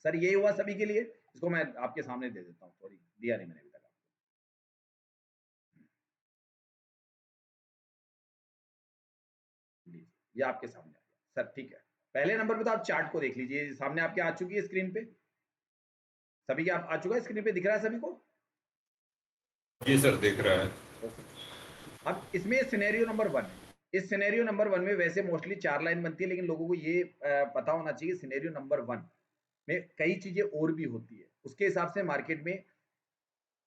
सर ये हुआ सभी के लिए, इसको मैं आपके सामने दे देता हूँ, सॉरी दिया नहीं मैंने अभी तक आपको। लीजिए, ये आपके सामने आ गया सर, ठीक है। पहले नंबर पे तो आप चार्ट को देख लीजिए, सामने आपके आ चुकी है स्क्रीन पे, सभी के आप आ चुका है, स्क्रीन पे दिख रहा है सभी को? जी सर, दिख रहा है। ओके। अब इसमें सिनेरियो नंबर 1 है। इस सिनेरियो नंबर 1 में वैसे मोस्टली 4 लाइन बनती है, लेकिन लोगों को ये पता होना चाहिए सिनेरियो नंबर 1 में कई चीजें और भी होती है। उसके हिसाब से मार्केट में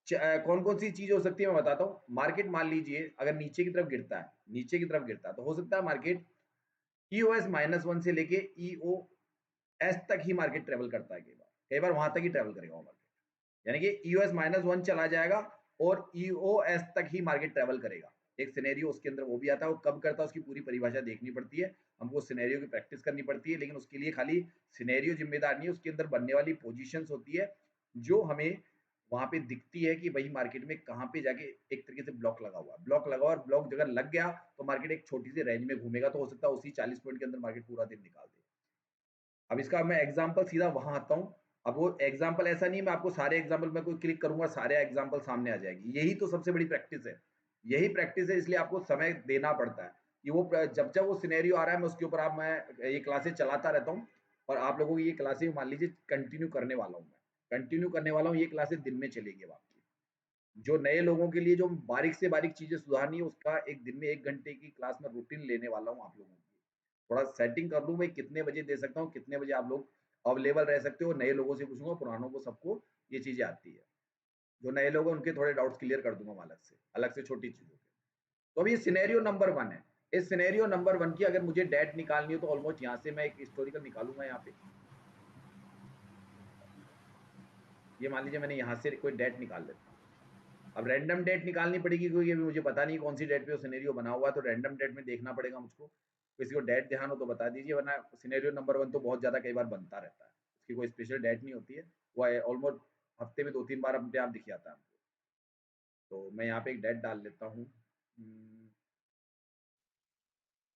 कौन कौन सी चीज हो सकती है मैं बताता हूँ। मार्केट मान लीजिए अगर नीचे की तरफ गिरता है, नीचे की तरफ गिरता है, तो हो सकता है मार्केट EOS -1 से लेके EOS तक ही मार्केट ट्रेवल करता है। कई बार वहां तक ही ट्रेवल करेगा वो मार्केट, यानी कि EOS -1 चला जाएगा और EOS तक ही मार्केट ट्रेवल करेगा। एक सिनेरियो उसके अंदर वो भी आता है, वो कब करता है उसकी पूरी परिभाषा देखनी पड़ती है, हमको सिनेरियो की प्रैक्टिस करनी पड़ती है। लेकिन उसके लिए खाली सिनेरियो जिम्मेदार नहीं है, उसके अंदर बनने वाली पोजीशंस होती है जो हमें वहां पे दिखती है कि भाई मार्केट में कहाँ पे जाके एक तरीके से ब्लॉक लगा हुआ है, ब्लॉक लगा हुआ, और ब्लॉक अगर लग गया तो मार्केट एक छोटी सी रेंज में घूमेगा, तो हो सकता है उसी 40 पॉइंट के अंदर मार्केट पूरा दिन निकाल दे। अब इसका मैं एग्जांपल सीधा वहां आता हूँ। अब वो एग्जांपल ऐसा नहीं, मैं आपको सारे एग्जांपल में कोई क्लिक करूंगा सारे एग्जांपल सामने आ जाएगी। यही तो सबसे बड़ी प्रैक्टिस है, यही प्रैक्टिस है, इसलिए आपको समय देना पड़ता है कि वो जब जब वो सिनेरियो आ रहा है मैं उसके ऊपर आप मैं ये क्लासेस चलाता रहता हूँ। और आप लोगों की ये क्लासेस मान लीजिए कंटिन्यू करने वाला हूँ, मैं कंटिन्यू करने वाला हूँ। ये क्लासेस दिन में चलेगी अब आपकी, जो नए लोगों के लिए जो बारीक से बारीक चीजें सुधारनी है उसका एक दिन में 1 घंटे की क्लास में रूटीन लेने वाला हूँ आप लोगों की। थोड़ा सेटिंग कर लूँ भाई कितने बजे दे सकता हूँ, कितने बजे आप लोग अवेलेबल रह सकते हो। नए लोगों से पूछूंगा, पुरानों को सबको ये चीजें आती है। जो नए लोग हैं उनके थोड़े डाउट्स क्लियर कर दूंगा अलग से छोटी चीजों के। तो अभी ये सिनेरियो नंबर 1 है। इस सिनेरियो नंबर 1 की अगर मुझे डेट निकालनी हो तो ऑलमोस्ट यहाँ से मैं एक हिस्टोरिकल निकालूंगा। यहाँ पे ये मान लीजिए मैंने यहाँ से कोई डेट निकाल लेता हूँ। अब रैंडम डेट निकालनी पड़ेगी क्योंकि अभी मुझे पता नहीं कौन सी डेट पे वो सिनेरियो बना हुआ है, तो रैंडम डेट में देखना पड़ेगा मुझको। किसी को डेट ध्यान हो तो बता दीजिए, वरना सिनेरियो नंबर 1 तो बहुत ज्यादा कई बार बनता रहता है, उसकी कोई स्पेशल डेट नहीं होती है, वो ऑलमोस्ट हफ्ते में 2-3 बार अपने आप दिख जाता है हमको। तो मैं यहाँ पे एक डेट डाल लेता हूँ।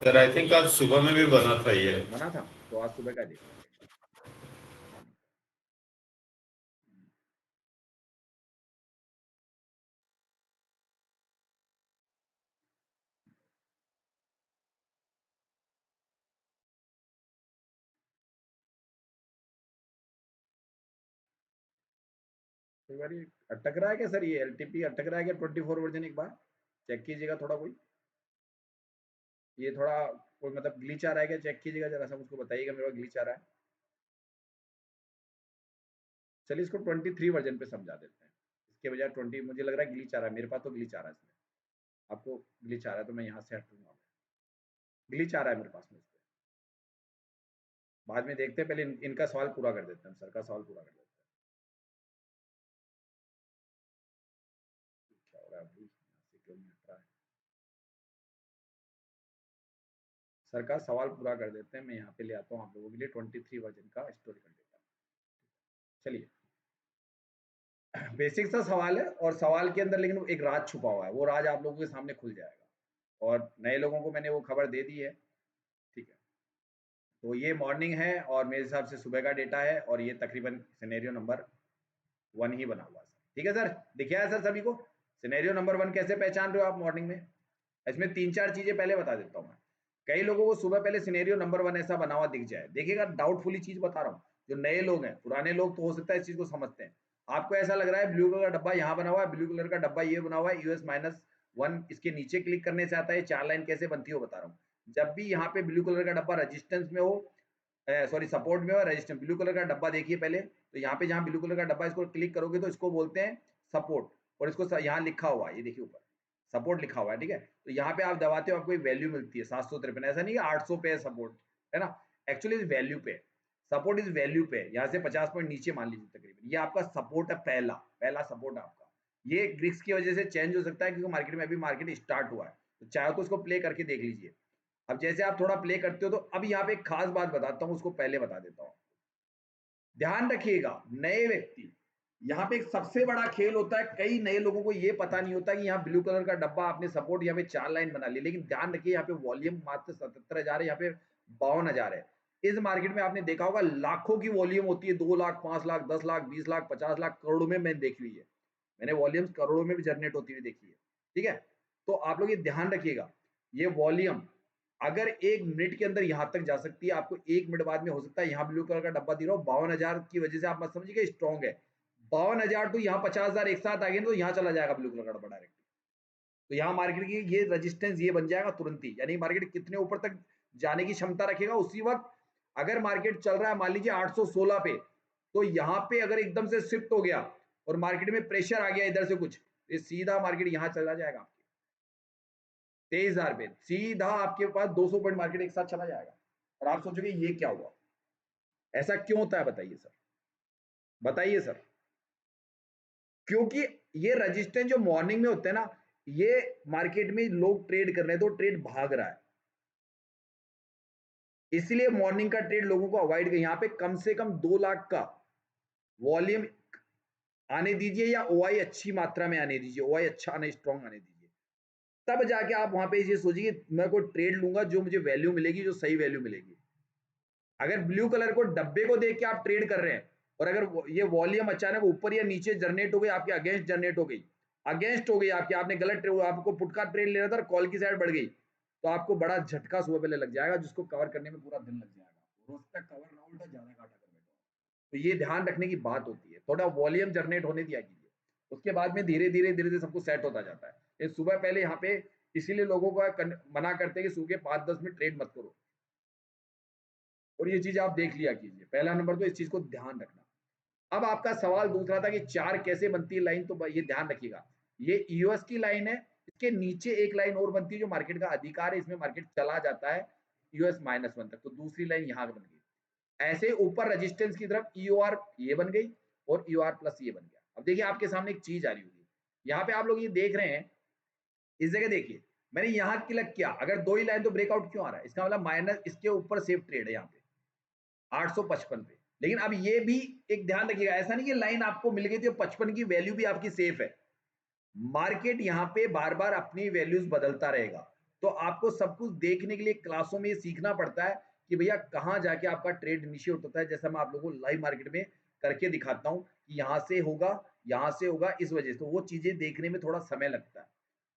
सर आई थिंक आज सुबह में भी बना था ये। बना था तो आज सुबह का देख लेंगे। कई बार ये अटक रहा है क्या सर? ये LTP अटक रहा है क्या 24 वर्जन? एक बार चेक कीजिएगा थोड़ा, कोई ये थोड़ा कोई मतलब ग्लिच आ रहा है क्या? चेक कीजिएगा जरा सा, मुझको बताइएगा मेरा ग्लिच आ रहा है। चलिए इसको 23 वर्जन पे समझा देते हैं, इसके बजाय 20। मुझे लग रहा है ग्लिच आ रहा है, मेरे पास तो ग्लिच आ रहा है इसमें। आपको ग्लिच आ रहा है तो मैं यहाँ से हटूंगा। ग्लिच आ रहा है मेरे पास में इस पे। बाद में देखते हैं, पहले इनका सवाल पूरा कर देते हैं, सर का सवाल पूरा कर देते हैं। क्या हो रहा है अभी? यहाँ से क्यों नहीं हट रहा है? सर का सवाल पूरा कर देते हैं, मैं यहाँ पे ले आता हूँ आप लोगों के लिए 23 वर्जन का हिस्टोरिकल डेटा। चलिए, बेसिक सा सवाल है और सवाल के अंदर लेकिन एक राज छुपा हुआ है, वो राज आप लोगों के सामने खुल जाएगा और नए लोगों को मैंने वो खबर दे दी है, ठीक है। तो ये मॉर्निंग है और मेरे हिसाब से सुबह का डेटा है और ये तकरीबन सिनेरियो नंबर 1 ही बना हुआ है, ठीक है सर। दिखा है सर सभी को सिनेरियो नंबर 1 कैसे पहचान रहे हो आप मॉर्निंग में? इसमें 3-4 चीजें पहले बता देता हूँ मैं। कई लोगों को सुबह पहले सिनेरियो नंबर 1 ऐसा बना हुआ दिख जाए, देखिएगा डाउटफुली चीज बता रहा हूँ, जो नए लोग हैं, पुराने लोग तो हो सकता है इस चीज को समझते हैं। आपको ऐसा लग रहा है ब्लू कलर का डब्बा यहाँ बना हुआ है, ब्लू कलर का डब्बा ये बना हुआ है, US-1, इसके नीचे क्लिक करने से आता है 4 लाइन कैसे बनती है वो बता रहा हूँ। जब भी यहाँ पे ब्लू कलर का डब्बा रेजिस्टेंस में हो, सॉरी सपोर्ट में हो, रेजिस्टेंस, ब्लू कलर का डब्बा देखिए पहले, तो यहाँ पे जहाँ ब्लू कलर का डब्बा इसको क्लिक करोगे तो इसको बोलते हैं सपोर्ट, और इसको यहाँ लिखा हुआ है, ये देखिए ऊपर सपोर्ट लिखा हुआ है, ठीक है। तो यहाँ पे आप दबाते हो आपको एक वैल्यू मिलती है 753, ऐसा नहीं है 800 पे सपोर्ट है ना, एक्चुअली इस वैल्यू पे सपोर्ट, इस वैल्यू पे यहाँ से 50 पॉइंट नीचे मान लीजिए तकरीबन, ये आपका सपोर्ट है, पहला सपोर्ट है आपका। ये ग्रिक्स की वजह से चेंज हो सकता है क्योंकि मार्केट में अभी मार्केट स्टार्ट हुआ है, तो चाहे तो उसको प्ले करके देख लीजिए। अब जैसे आप थोड़ा प्ले करते हो तो अब यहाँ पे एक खास बात बताता हूँ, उसको पहले बता देता हूँ। ध्यान रखिएगा नए व्यक्ति, यहाँ पे एक सबसे बड़ा खेल होता है, कई नए लोगों को ये पता नहीं होता कि यहाँ ब्लू कलर का डब्बा आपने सपोर्ट यहाँ पे 4 लाइन बना ली, लेकिन ध्यान रखिए यहाँ पे वॉल्यूम मात्र 77,000 है, यहाँ पे 52,000 है। इस मार्केट में आपने देखा होगा लाखों की वॉल्यूम होती है, 2 लाख, 5 लाख, 10 लाख, 20 लाख, 50 लाख, करोड़ों में मैंने देखी हुई है, मैंने वॉल्यूम्स करोड़ों में भी जनरेट होती हुई देखी है, ठीक है। तो आप लोग ये ध्यान रखिएगा, ये वॉल्यूम अगर 1 मिनट के अंदर यहां तक जा सकती है, आपको 1 मिनट बाद में हो सकता है यहाँ ब्लू कलर का डब्बा दे रहा हो 52,000 की वजह से आप मत समझिए स्ट्रॉन्ग है, 52,000 तो यहाँ 50,000 एक साथ आ गए तो यहाँ चला जाएगा ब्लू कलर का डब्बा डायरेक्ट, तो यहाँ मार्केट की ये रेजिस्टेंस ये बन जाएगा तुरंत ही, यानी मार्केट कितने ऊपर तक जाने की क्षमता रखेगा उसी वक्त। अगर मार्केट चल रहा है मान लीजिए 816 पे, तो यहाँ पे अगर एकदम से शिफ्ट हो गया और मार्केट में प्रेशर आ गया इधर से कुछ, ये सीधा मार्केट यहाँ चला जाएगा 23,000 पे, सीधा आपके पास 200 पॉइंट मार्केट एक साथ चला जाएगा और आप सोचोगे ये क्या हुआ, ऐसा क्यों होता है बताइए सर, बताइए सर। क्योंकि ये रेजिस्टेंस जो मॉर्निंग में होते हैं ना, ये मार्केट में लोग ट्रेड कर रहे हैं तो ट्रेड भाग रहा है, इसलिए मॉर्निंग का ट्रेड लोगों को अवॉइड कर, यहाँ पे कम से कम 2 लाख का वॉल्यूम आने दीजिए या ओआई अच्छी मात्रा में आने दीजिए, ओआई अच्छा आने, स्ट्रॉन्ग आने दीजिए, तब जाके आप वहां पे ये सोचिए मैं कोई ट्रेड लूंगा जो मुझे वैल्यू मिलेगी, जो सही वैल्यू मिलेगी। अगर ब्लू कलर को डब्बे को देख के आप ट्रेड कर रहे हैं और अगर ये वॉल्यूम अचानक ऊपर या नीचे जनरेट हो गई, आपके अगेंस्ट जनरेट हो गई, अगेंस्ट हो गई आपकी, आपने गलत ट्रेड, आपको पुट का ट्रेड ले रहा था, कॉल की साइड बढ़ गई, तो आपको बड़ा झटका सुबह पहले लग जाएगा, जिसको कवर करने में पूरा दिन लग जाएगा, रोज तक कवर ना उल्टा ज्यादा काटा कर बैठो। तो ये ध्यान रखने की बात होती है, थोड़ा वॉल्यूम जनरेट होने दिया कीजिए, उसके बाद में धीरे धीरे सब कुछ सेट होता जाता है। ये सुबह पहले यहाँ पे इसीलिए लोगों को मना करते हैं कि सुबह 5-10 मिनट ट्रेड मत करो, और ये चीज आप देख लिया कीजिए, पहला नंबर तो इस चीज को ध्यान रखना। अब आपका सवाल दूसरा था कि 4 कैसे बनती है लाइन, तो ये ध्यान रखिएगा, ये यूएस की लाइन है, इसके नीचे एक लाइन और बनती है जो मार्केट का अधिकार है, इसमें मार्केट चला जाता है US-1 तक, तो दूसरी लाइन यहाँ बन गई। ऐसे ऊपर रेजिस्टेंस की तरफ EOR ये बन गई और EOR प्लस ये बन गया। अब देखिए आपके सामने एक चीज आ रही होगी, यहाँ पे आप लोग ये देख रहे हैं, इस जगह देखिए मैंने यहाँ क्लिक किया, अगर 2 ही लाइन तो ब्रेकआउट क्यों आ रहा है, इसका मतलब माइनस इसके ऊपर सेफ ट्रेड है यहाँ पे 855 पे। लेकिन अब ये भी एक ध्यान रखिएगा, ऐसा नहीं कि लाइन आपको मिल गई थी 55 की वैल्यू भी आपकी सेफ है, मार्केट यहाँ पे बार बार अपनी वैल्यूज बदलता रहेगा, तो आपको सब कुछ देखने के लिए क्लासों में सीखना पड़ता है कि भैया कहाँ जाके आपका ट्रेड इनिशिएट होता है। जैसा मैं आप लोगों को लाइव मार्केट में करके दिखाता हूँ कि यहाँ से होगा इस वजह से, तो वो चीजें देखने में थोड़ा समय लगता है,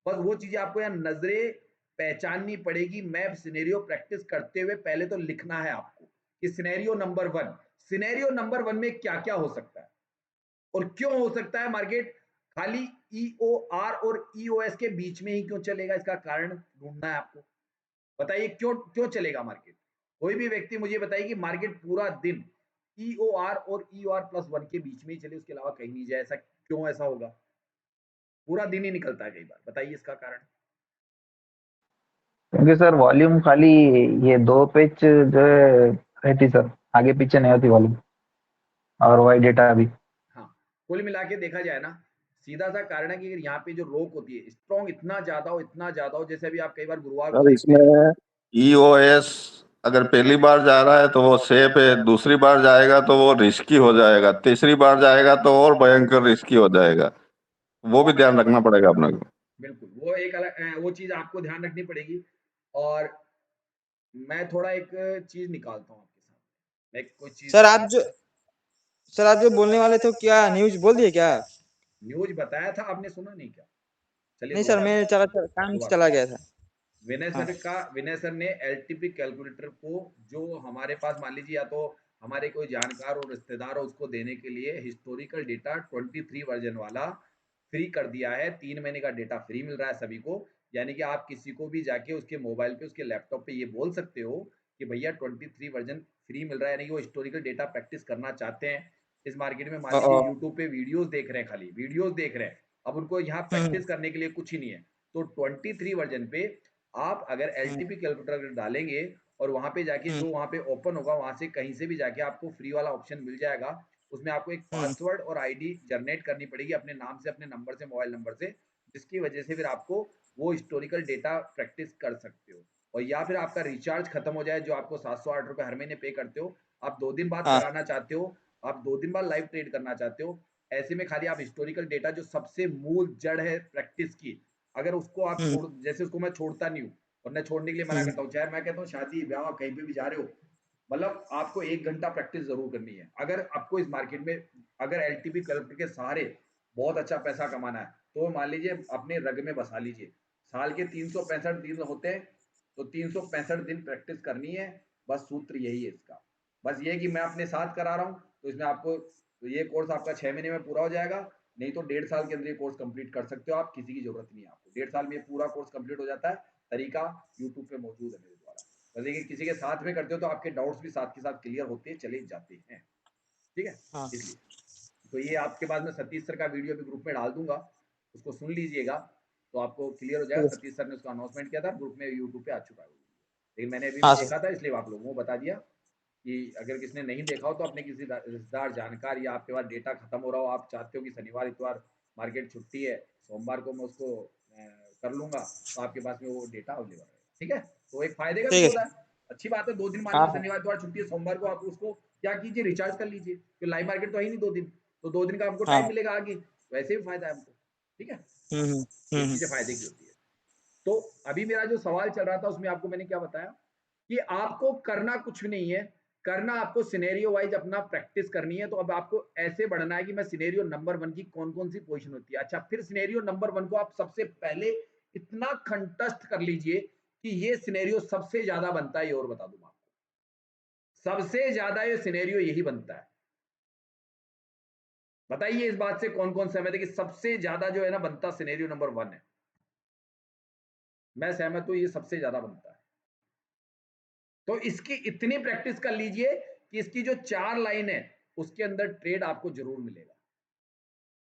बस वो चीजें आपको यहाँ नजरें पहचाननी पड़ेगी। मैं सिनेरियो प्रैक्टिस करते हुए पहले तो लिखना है आपको कि सिनेरियो नंबर 1 में क्या क्या हो सकता है और क्यों हो सकता है, मार्केट खाली EOR और EOS के बीच में ही क्यों चलेगा, इसका कारण ढूंढना है आपको। बताइए क्यों चलेगा मार्केट, कोई भी व्यक्ति मुझे बताइए कि मार्केट पूरा दिन EOR और EOR+1 के बीच में ही चले, उसके अलावा कहीं नहीं जाए, ऐसा क्यों ऐसा होगा, पूरा दिन ही निकलता है कई बार, बताइए इसका कारण। क्योंकि सर वॉल्यूम खाली ये 2 पेज जो है रहती सर, आगे पीछे नहीं होती वॉल्यूम, और वाई डेटा भी। हाँ, कुल मिला के देखा जाए ना, सीधा सा कारण है कि यहाँ पे जो रोक होती है स्ट्रॉन्ग इतना ज्यादा हो, जैसे अभी आप कई बार गुरुवार को सर देखते हैं, इसमें EOS अगर पहली बार जा रहा है तो वो सेफ है, दूसरी बार जाएगा तो वो रिस्की हो जाएगा, तीसरी बार जाएगा तो और भयंकर रिस्की हो जाएगा। वो भी ध्यान रखना पड़ेगा अपने को। बिल्कुल, वो एक अलग वो चीज़ आपको ध्यान रखनी पड़ेगी। और मैं थोड़ा एक चीज़ निकालता हूँ आपके सामने। मैं कोई चीज़ सर आप जो बोलने वाले थे क्या न्यूज़ बोल दिए क्या? न्यूज़ बताया था, आपने सुना नहीं क्या? चलिए नहीं सर, दोबारा मैं बताता हूँ, काम से दोबारा। चला गया था। हाँ। विनय सर ने एलटीपी कैलकुलेटर को, जो हमारे पास मान लीजिए या तो हमारे कोई जानकार और रिश्तेदार हो, उसको देने के लिए हिस्टोरिकल डेटा 23 वर्जन वाला फ्री कर दिया है। 3 महीने का डेटा फ्री मिल रहा है सभी को। यानी कि आप किसी को भी जाके उसके मोबाइल पे, उसके लैपटॉप पे ये बोल सकते हो कि भैया 23 वर्जन फ्री मिल रहा है। यानी कि वो हिस्टोरिकल डेटा प्रैक्टिस करना चाहते हैं इस मार्केट में। मान लीजिए यूट्यूब पे वीडियोस देख रहे हैं, खाली वीडियोस देख रहे हैं, अब उनको यहाँ प्रैक्टिस करने के लिए कुछ ही नहीं है। तो 23 वर्जन पे आप अगर एलटीपी कैलकुलेटर डालेंगे और वहां पे जाके जो वहां पे ओपन होगा, वहां से कहीं से भी जाके आपको फ्री वाला ऑप्शन मिल जाएगा। उसमें आपको एक पासवर्ड और आईडी जनरेट करनी पड़ेगी अपने नाम से, अपने नंबर से, मोबाइल नंबर से, जिसकी वजह से फिर आपको वो हिस्टोरिकल डेटा प्रैक्टिस कर सकते हो। और या फिर आपका रिचार्ज खत्म हो जाए, जो आपको 708 रुपए हर महीने पे करते हो, आप 2 दिन बाद कराना चाहते हो, आप 2 दिन बाद लाइव ट्रेड करना चाहते हो, ऐसे में खाली आप हिस्टोरिकल डेटा, जो सबसे मूल जड़ है प्रैक्टिस की, अगर उसको आप छोड़, जैसे उसको मैं छोड़ता नहीं हूँ और मैं छोड़ने के लिए मना करता हूँ, चाहे मैं कहता हूँ शादी ब्याह कहीं पे भी जा रहे हो, मतलब आपको 1 घंटा प्रैक्टिस जरूर करनी है। अगर आपको इस मार्केट में अगर एलटीपी कैलकुलेटर के सहारे बहुत अच्छा पैसा कमाना है, तो मान लीजिए अपने रग में बसा लीजिए, साल के 365 दिन होते हैं, तो 365 दिन प्रैक्टिस करनी है। बस सूत्र यही है इसका। बस ये कि मैं अपने साथ करा रहा हूँ, तो इसमें आपको, तो ये कोर्स आपका 6 महीने में पूरा हो जाएगा। नहीं तो 1.5 साल के अंदर ये कोर्स कंप्लीट कर सकते हो आप, किसी की जरूरत नहीं है आपको। 1.5 साल में ये पूरा कोर्स कंप्लीट हो जाता है। तरीका यूट्यूब पे मौजूद है मेरे द्वारा। बस ये कि किसी के साथ में करते हो तो आपके डाउट्स भी साथ के साथ क्लियर होते चले जाते हैं। ठीक है, इसलिए तो ये आपके पास में सतीश सर का वीडियो भी ग्रुप में डाल दूंगा, उसको सुन लीजिएगा, तो आपको क्लियर हो जाएगा। सतीश सर ने उसका अनाउंसमेंट किया था, ग्रुप में यूट्यूब पे आ चुका है, लेकिन मैंने अभी भी देखा था, इसलिए आप लोगों को बता दिया कि अगर किसी ने नहीं देखा हो तो अपने किसी रिश्तेदार, जानकार, या आपके पास डेटा खत्म हो रहा हो, आप चाहते हो कि शनिवार इतवार मार्केट छुट्टी है, सोमवार को मैं उसको कर लूंगा, तो आपके पास में वो डेटा अवेलेबल है। ठीक है, तो एक फायदे का भी होता है, अच्छी बात है। 2 दिन मान लीजिए शनिवार इतवार छुट्टी है, सोमवार को आप उसको क्या कीजिए, रिचार्ज कर लीजिए, तो लाइव मार्केट तो है ही नहीं 2 दिन, तो 2 दिन का आपको टाइम मिलेगा आगे, वैसे भी फायदा है हमको। ठीक है, ये चीजें फायदे की होती है। तो अभी मेरा जो सवाल चल रहा था, उसमें आपको मैंने क्या बताया कि आपको करना कुछ नहीं है, करना आपको सिनेरियो वाइज अपना प्रैक्टिस करनी है। तो अब आपको ऐसे बढ़ना है कि मैं सिनेरियो नंबर 1 की कौन कौन सी पोजीशन होती है। अच्छा, फिर सिनेरियो नंबर 1 को आप सबसे पहले इतना कंटस्ट कर लीजिए कि ये सिनेरियो सबसे ज्यादा बनता है। ये और बता दूं आपको, सबसे ज्यादा ये सिनेरियो यही बनता है। बताइए इस बात से कौन कौन सहमत है कि सबसे ज्यादा जो है ना बनता सिनेरियो नंबर 1 है? मैं सहमत हूं, ये सबसे ज्यादा बनता है। तो इसकी इतनी प्रैक्टिस कर लीजिए कि इसकी जो 4 लाइन है उसके अंदर ट्रेड आपको जरूर मिलेगा,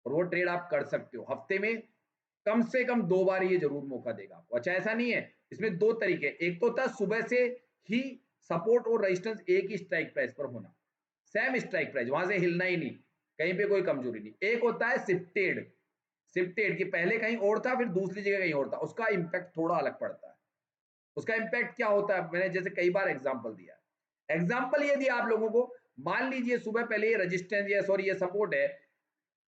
और वो ट्रेड आप कर सकते हो। हफ्ते में कम से कम 2 बार ये जरूर मौका देगा आपको। अच्छा, ऐसा नहीं है, इसमें 2 तरीके, एक तो होता है सुबह से ही सपोर्ट और रेजिस्टेंस एक ही स्ट्राइक प्राइस पर होना, सेम स्ट्राइक प्राइस, वहां से हिलना ही नहीं, कहीं पे कोई कमजोरी नहीं। एक होता है शिफ्टेड, शिफ्टेड कि पहले कहीं और था फिर दूसरी जगह कहीं और था, उसका इंपैक्ट थोड़ा अलग पड़ता है। उसका इंपैक्ट क्या होता है, मैंने जैसे कई बार एग्जांपल दिया है। एग्जांपल ये दिया आप लोगों को, मान लीजिए सुबह पहले ये रेजिस्टेंस, ये सॉरी ये सपोर्ट है,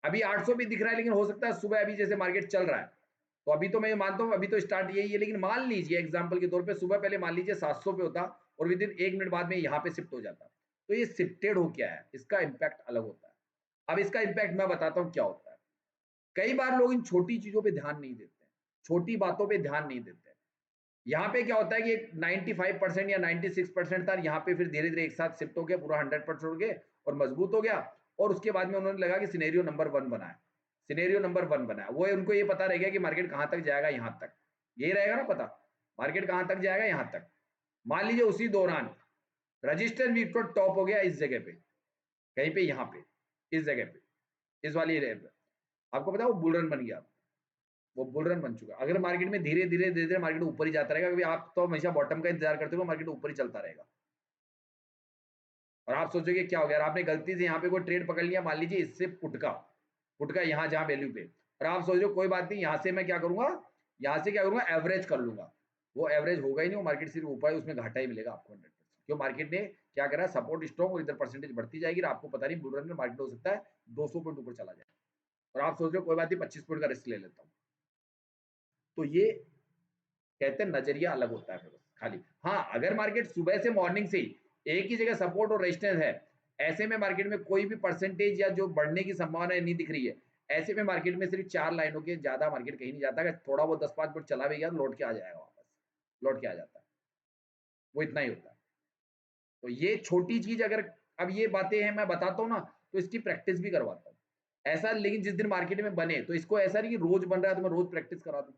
अभी 800 भी दिख रहा है, लेकिन हो सकता है सुबह अभी जैसे मार्केट चल रहा है, तो अभी तो मैं मानता हूं अभी तो स्टार्ट यही है, लेकिन मान लीजिए एग्जांपल के तौर पे सुबह पहले मान लीजिए 700 पे होता और विद इन 1 मिनट बाद में यहाँ पे शिफ्ट हो जाता, तो ये शिफ्टेड हो क्या है, इसका इंपैक्ट अलग होता है। अब इसका इंपैक्ट मैं बताता हूँ क्या होता है। कई बार लोग इन छोटी चीजों पे ध्यान नहीं देते, छोटी बातों पे ध्यान नहीं देते। यहाँ पे क्या होता है कि 95% या 96% था, यहाँ पे फिर धीरे धीरे एक साथ शिफ्ट हो गया, पूरा 100% हो गया और मजबूत हो गया, और उसके बाद में उन्होंने लगा कि सिनेरियो नंबर 1 बना है, सिनेरियो नंबर 1 बना है। वो उनको ये पता रह गया कि मार्केट कहां तक जाएगा, यहां तक, यही रहेगा ना पता, मार्केट कहां तक जाएगा, यहां तक। मान लीजिए उसी दौरान रजिस्टर वीक टॉप हो गया इस जगह पे, कहीं पे यहाँ पे, इस जगह पे, इस वाली एरिया पे, आपको पता है वो बुल रन बन गया, वो बुल रन बन चुका। अगर मार्केट में धीरे धीरे धीरे धीरे मार्केट ऊपर ही जाता रहेगा, क्योंकि आप तो हमेशा बॉटम का इंतजार करते हो, मार्केट ऊपर ही चलता रहेगा, और आप सोचोगे क्या हो गया, आपने गलती से यहाँ पे कोई ट्रेड पकड़ लिया, मान लीजिए इससे पुट का यहाँ जहाँ वैल्यू पे, और आप सोच रहे हो कोई बात नहीं, यहाँ से मैं क्या करूंगा, यहाँ से क्या करूंगा, एवरेज कर लूंगा, वो एवरेज होगा ही नहीं, वो मार्केट सिर्फ ऊपर है, उसमें घाटा ही मिलेगा आपको 100%। क्यों मार्केट ने क्या करा, सपोर्ट स्ट्रॉन्ग और इधर परसेंटेज बढ़ती जाएगी और आपको पता नहीं बुल रन में मार्केट हो सकता है 200 पॉइंट ऊपर चला जाए और आप सोच रहे हो कोई बात नहीं 25 पॉइंट का रिस्क ले लेता हूँ। तो ये कहते हैं नजरिया अलग होता है फिर खाली। हाँ, अगर मार्केट सुबह से मॉर्निंग से ही एक ही जगह सपोर्ट और रेजिस्टेंस है, ऐसे में मार्केट में कोई भी परसेंटेज या जो बढ़ने की संभावना नहीं दिख रही है, ऐसे में मार्केट में सिर्फ 4 लाइनों के ज्यादा मार्केट कहीं नहीं जाता। अगर थोड़ा बहुत 10-5 मिनट चला भी गया तो लौट के आ जाएगा, वापस लौट के आ जाता है, वो इतना ही होता है। तो ये छोटी चीज अगर अब ये बातें हैं मैं बताता हूँ ना, तो इसकी प्रैक्टिस भी करवाता हूँ ऐसा। लेकिन जिस दिन मार्केट में बने तो इसको ऐसा नहीं कि रोज बन रहा है तो मैं रोज प्रैक्टिस करा दूं।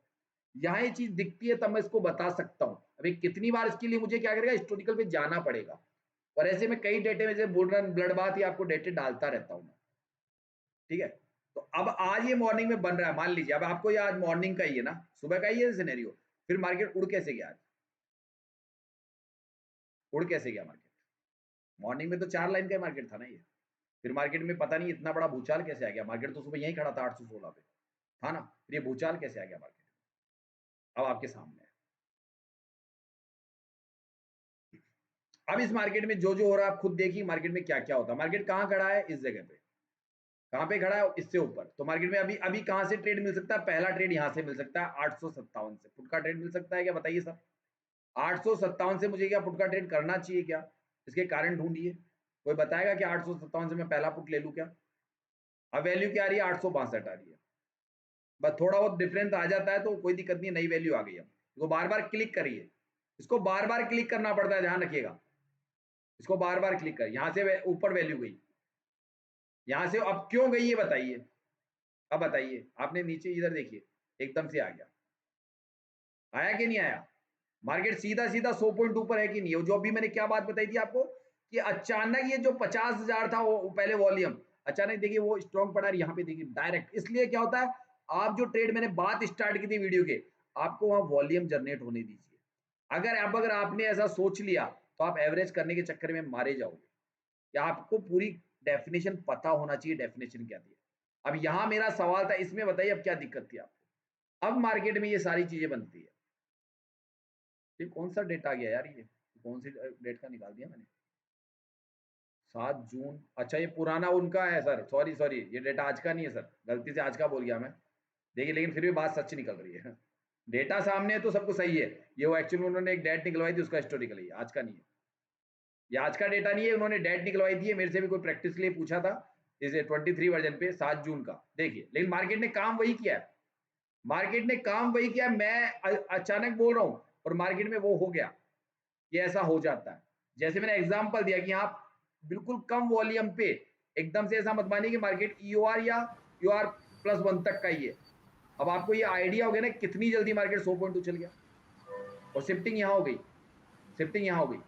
यहाँ ये चीज दिखती है तब मैं इसको बता सकता हूँ। अभी कितनी बार इसके लिए मुझे क्या करेगा, हिस्टोरिकल पे जाना पड़ेगा। और ऐसे में कई डेटे में से बुल रन ब्लड बाथ ही आपको डेटे डालता रहता हूँ मैं, ठीक है। तो अब आज ये मॉर्निंग में बन रहा है, मान लीजिए अब आपको ये आज मॉर्निंग का ही है ना, सुबह का ही है सिनेरियो, फिर मार्केट उड़ कैसे गया, आज उड़ कैसे गया मार्केट? मॉर्निंग में तो 4 लाइन का मार्केट था ना ये, फिर मार्केट में पता नहीं इतना बड़ा भूचाल कैसे आ गया। मार्केट तो सुबह यहीं खड़ा था 816 पे था ना, फिर ये भूचाल कैसे आ गया मार्केट? अब आपके सामने है। अब इस मार्केट में जो जो हो रहा है आप खुद देखिए, मार्केट में क्या क्या होता है। मार्केट कहाँ खड़ा है, इस जगह पे कहाँ पे खड़ा है, इससे ऊपर। तो मार्केट में अभी अभी कहाँ से ट्रेड मिल सकता है, पहला ट्रेड यहाँ से मिल सकता है 857 से। पुट का ट्रेड मिल सकता है क्या, बताइए सर? 857 से मुझे क्या पुट का ट्रेड करना चाहिए क्या? इसके कारण ढूंढिए, कोई बताएगा कि 857 से मैं पहला पुट ले लूं क्या? अब वैल्यू क्या आ रही है, 862 आ रही है। बस थोड़ा बहुत डिफरेंस आ जाता है तो कोई दिक्कत नहीं, नई वैल्यू आ गई। अब इसको बार बार क्लिक करिए, इसको बार बार क्लिक करना पड़ता है, ध्यान रखिएगा। इसको बार बार क्लिक कर, यहां से ऊपर वैल्यू गई, यहां से अब क्यों गई ये बताइए। अब बताइए, आपने नीचे इधर देखिए एकदम से आ गया, आया कि नहीं आया? मार्केट सीधा सीधा 100 पॉइंट ऊपर है कि नहीं? जो अभी मैंने क्या बात बताई थी आपको कि अचानक ये जो 50,000 था वो पहले वॉल्यूम अचानक देखिए वो स्ट्रॉन्ग पड़ा, यहाँ पे देखिए डायरेक्ट। इसलिए क्या होता है, आप जो ट्रेड मैंने बात स्टार्ट की थी वीडियो के, आपको वहां वॉल्यूम जनरेट होने दीजिए। अगर आपने ऐसा सोच लिया तो आप एवरेज करने के चक्कर में मारे जाओगे। या आपको पूरी डेफिनेशन पता होना चाहिए, डेफिनेशन क्या थी। अब यहाँ मेरा सवाल था, इसमें बताइए अब क्या दिक्कत थी आपको? अब मार्केट में ये सारी चीजें बनती है। ये कौन सा डेट आ गया यार, ये कौन सी डेट का निकाल दिया मैंने? 7 जून। अच्छा ये पुराना उनका है सर, सॉरी सॉरी, ये डेटा आज का नहीं है सर, गलती से आज का बोल गया मैं। देखिए लेकिन फिर भी बात सच निकल रही है। डेटा सामने है तो सब कुछ सही है। ये वो एक्चुअली उन्होंने एक डेट निकलवाई थी, उसका हिस्टोरिकल है, आज का नहीं है। ये आज का डेटा नहीं है, उन्होंने डेट निकलवाई थी। मेरे से भी कोई प्रैक्टिस के लिए पूछा था, इस 23 वर्जन पे 7 जून का देखिए। लेकिन मार्केट ने काम वही किया है, मार्केट ने काम वही किया। मैं अचानक बोल रहा हूं और मार्केट में वो हो गया, ये ऐसा हो जाता है। जैसे मैंने एग्जांपल दिया कि आप बिल्कुल कम वॉल्यूम पे एकदम से ऐसा मत मानिए कि मार्केट ईओआर या यूआर +1 तक का ही है। अब आपको ये आइडिया हो गया ना कितनी जल्दी मार्केट 100 पॉइंट चल गया और शिफ्टिंग यहाँ हो गई, शिफ्टिंग यहाँ हो गई।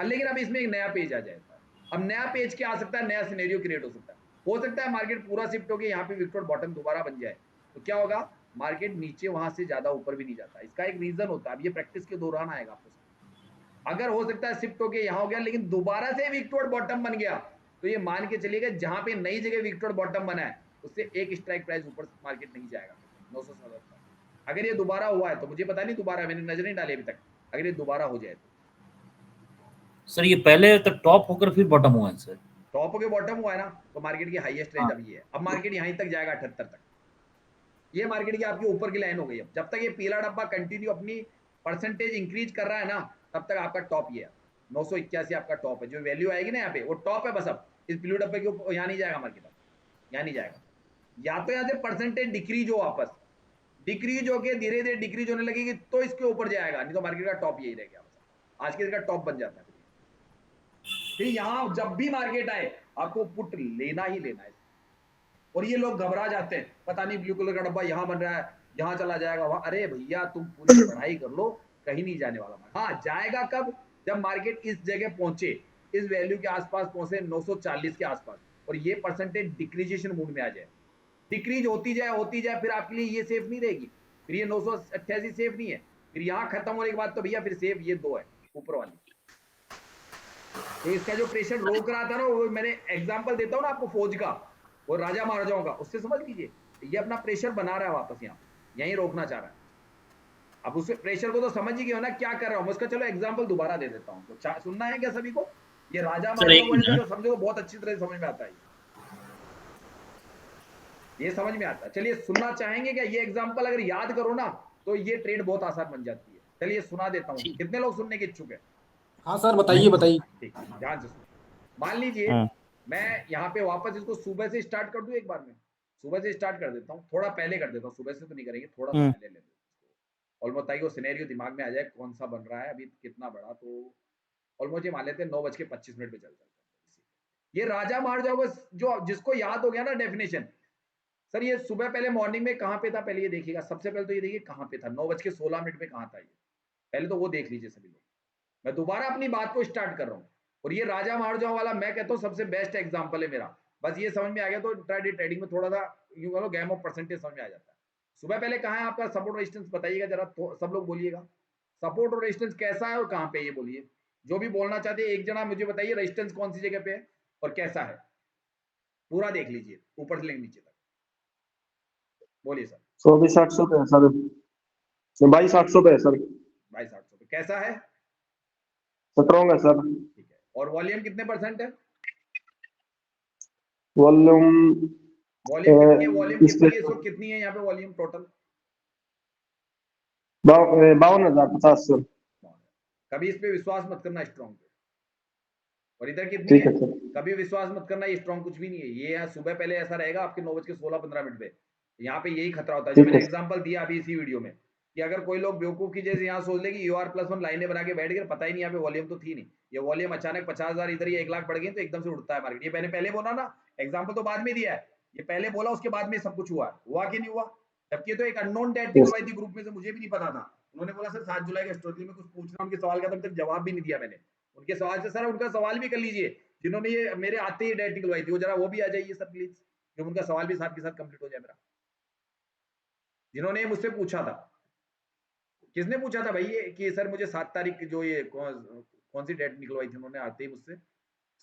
लेकिन अब इसमें एक नया पेज आ जाएगा। अब नया पेज क्या आ सकता है, नया सिनेरियो क्रिएट हो सकता है मार्केट पूरा शिफ्ट होकर यहाँ पे विक्टोर बॉटम दोबारा बन जाए। तो क्या होगा, मार्केट नीचे वहां से ज्यादा ऊपर भी नहीं जाता। इसका एक रीजन होता है, अब ये प्रैक्टिस के दौरान आएगा आपको। अगर हो सकता है शिफ्ट होके यहाँ हो गया लेकिन दोबारा से विक्टोर बॉटम बन गया, तो ये मान के चलिएगा जहां पे नई जगह विक्टोर बॉटम बना है उससे एक स्ट्राइक प्राइस ऊपर मार्केट नहीं जाएगा 977। अगर ये दोबारा हुआ है तो मुझे पता नहीं, दोबारा मैंने नजर नहीं डाली अभी तक, अगर ये दोबारा हो जाए तो। सर ये पहले तो टॉप होकर फिर बॉटम हुआ है सर। टॉप होके बॉटम हुआ है ना, तो मार्केट की हाईएस्ट रेंज अभी है। अब मार्केट यहीं तक जाएगा 78 तक। ये मार्केट की आपकी ऊपर की लाइन हो गई। अब जब तक ये पीला डब्बा कंटिन्यू अपनी परसेंटेज इंक्रीज कर रहा है ना, तब तक आपका टॉप ये है 981 आपका टॉप है। जो वैल्यू आएगी ना यहाँ पे वो टॉप है बस। अब इस ब्लू डब्बे के ऊपर यहाँ नहीं जाएगा मार्केट, यहाँ नहीं जाएगा। या तो यहाँ से परसेंटेज डिक्रीज हो, वापस डिक्रीज होके धीरे धीरे डिक्रीज होने लगेगी तो इसके ऊपर जाएगा, नहीं तो मार्केट का टॉप यही रह गया। आज के दिन का टॉप बन जाता है। फिर यहाँ जब भी मार्केट आए आपको पुट लेना ही लेना है। और ये लोग घबरा जाते हैं, पता नहीं ब्लू कलर का डब्बा यहाँ बन रहा है, यहाँ चला जाएगा वहां। अरे भैया तुम पूरी पढ़ाई कर लो, कहीं नहीं जाने वाला। हाँ जाएगा कब, जब मार्केट इस जगह पहुंचे, इस वैल्यू के आसपास पहुंचे 940 के आसपास, और ये परसेंटेज डिक्रीजेशन मूड में आ जाए, डिक्रीज होती जाए, फिर आपके लिए ये सेफ नहीं रहेगी। फिर ये 988 सेफ नहीं है। फिर यहाँ खत्म होने के बाद तो भैया फिर सेफ ये 2 है ऊपर वाली। तो इसका जो प्रेशर रोक रहा था ना, वो मैंने एग्जांपल देता हूँ ना आपको फौज का, वो राजा महाराजाओं का, उससे समझ लीजिए ये अपना प्रेशर बना रहा है वापस, यहाँ यहीं रोकना चाह रहा है। अब उस प्रेशर को तो समझ ही गए हो ना क्या कर रहा हूँ। मैं उसका चलो एग्जांपल दोबारा दे देता हूँ। तो सुनना है क्या सभी को? ये राजा सर, एक महाराजा वर्ल्ड है, मिनट। तो समझो बहुत अच्छी तरह से समझ में आता है, ये समझ में आता है। चलिए सुनना चाहेंगे क्या? ये एग्जांपल अगर याद करो ना तो ये ट्रेड बहुत आसान बन जाती है। चलिए सुना देता हूँ। ठीक। कितने लोग सुनने के इच्छुक है? हाँ सर, बताइए बताइए। ठीक, ध्यान से सुनो। मान लीजिए मैं यहाँ पे वापस इसको सुबह से स्टार्ट कर दूं। एक बार में सुबह से स्टार्ट कर देता हूँ, थोड़ा पहले कर देता हूँ, सुबह से तो नहीं करेंगे, थोड़ा सा पहले ले लेते हैं। ऑलमोस्ट ताकि वो सिनेरियो दिमाग में आ जाए कौन सा बन रहा है अभी कितना बड़ा। तो ऑलमोस्ट ये मान लेते हैं 9:25 पे चल जाता है। ये राजा महाराजा को जो जिसको याद हो गया ना डेफिनेशन, सर ये सुबह पहले मॉर्निंग में कहाँ पे था पहले ये देखिएगा। सबसे पहले तो ये देखिए कहाँ पे था, 9:16 पे कहाँ था ये, पहले तो वो देख लीजिए सभी लोग। मैं दोबारा अपनी बात को स्टार्ट कर रहा हूँ। और ये राजा महाराजाओं वाला मैं कहता हूँ सबसे बेस्ट एग्जांपल है मेरा। बस ये समझ में आ गया तो इंट्राडे ट्रेडिंग में थोड़ा सा यूं कहो गेम ऑफ परसेंटेज समझ में आ जाता है। सुबह पहले कहाँ है आपका सपोर्ट रेजिस्टेंस बताइएगा जरा, तो सब लोग बोलिएगा सपोर्ट और रेजिस्टेंस कैसा है और कहाँ पे, ये बोलिए। जो भी बोलना चाहते हैं एक जना मुझे बताइए रेजिस्टेंस कौन सी जगह पे है और कैसा है, पूरा देख लीजिए ऊपर से लेकर नीचे तक। बोलिए सर। 24,800 पे है सर, 22,800 पे है सर, 22,800 पे कैसा है? स्ट्रॉन्ग है सर। ठीक है। और वॉल्यूम कितने परसेंट है? वॉल्यूम वॉल्यूम कितनी है? वॉल्यूम इस पे कितनी है इस वक्त? कितनी है यहाँ पे वॉल्यूम टोटल? 52,050 सर। कभी इस पे विश्वास मत करना स्ट्रॉन्ग पे। और इधर कितनी ठीक है? है सर। कभी विश्वास मत करना, ये स्ट्रॉन्ग कुछ भी नहीं है। ये यहाँ सुबह पहले ऐसा रहेगा आपके 9:16-15 पे। यहाँ पे यही खतरा होता है जो ठीक मैंने है। एग्जांपल दिया अभी इसी वीडियो में, कि अगर कोई लोग बेवकूफ की जैसे यहाँ सोच ले कि UR+1 लाइनें बना के बैठ गए, पता ही नहीं यहाँ पे वॉल्यूम तो थी नहीं। ये वॉल्यूम अचानक 50,000 इधर ही 1 लाख बढ़ गई तो एकदम से उठता है मार्केट। ये मैंने पहले बोला ना, एग्जाम्पल तो बाद में दिया है, ये पहले बोला उसके बाद में सब कुछ हुआ कि नहीं हुआ? जबकि ये तो एक अननोन डेट निकलवाई थी ग्रुप में से, मुझे भी नहीं पता था। उन्होंने बोला सर 7 जुलाई का स्टोरी में कुछ पूछना, उनके सवाल का तब तक जवाब भी नहीं दिया मैंने। उनके सवाल से सर उनका सवाल भी कर लीजिए, जिन्होंने ये मेरे आते ही डेट निकलवाई थी, वो जरा वो भी आ जाइए सर प्लीज, जो उनका सवाल भी साथ के साथ कंप्लीट हो जाए मेरा। जिन्होंने मुझसे पूछा था, किसने पूछा था भाई ये कि सर मुझे 7 तारीख की जो ये कौन सी डेट निकलवाई थी उन्होंने आते ही मुझसे,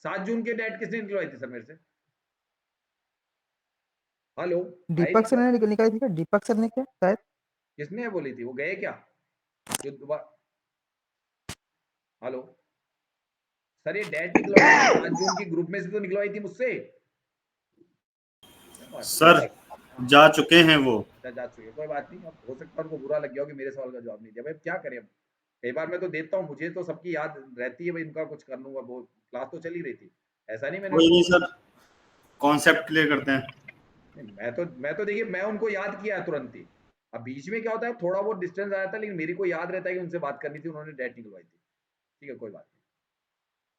7 जून की डेट किसने निकलवाई थी सर मेरे से? हेलो, दीपक सर ने निकाली थी क्या? दीपक सर ने क्या शायद? किसने बोली थी? वो गए क्या? जो हेलो सर, ये डेट निकलवाई थी 7 जून की, ग्रुप में से तो निकलवाई थी मुझसे सर। जा चुके हैं वो। जा चुके, कोई बात नहीं। अब हो सकता है उनको बुरा लग गया हो कि मेरे सवाल का जवाब नहीं दिया। भाई क्या करें, अब कई बार मैं तो देता हूँ, मुझे तो सबकी याद रहती है भाई, इनका कुछ कर लूंगा। वो क्लास तो चली रही थी, ऐसा नहीं मैंने कोई नहीं सर, कॉन्सेप्ट क्लियर करते हैं। मैं तो देखिए मैं उनको याद किया है तुरंत ही। अब बीच में क्या होता है थोड़ा बहुत डिस्टेंस आ जाता है, लेकिन मेरे को याद रहता है कि उनसे बात करनी थी, उन्होंने डेट निकलवाई थी। ठीक है, कोई बात नहीं।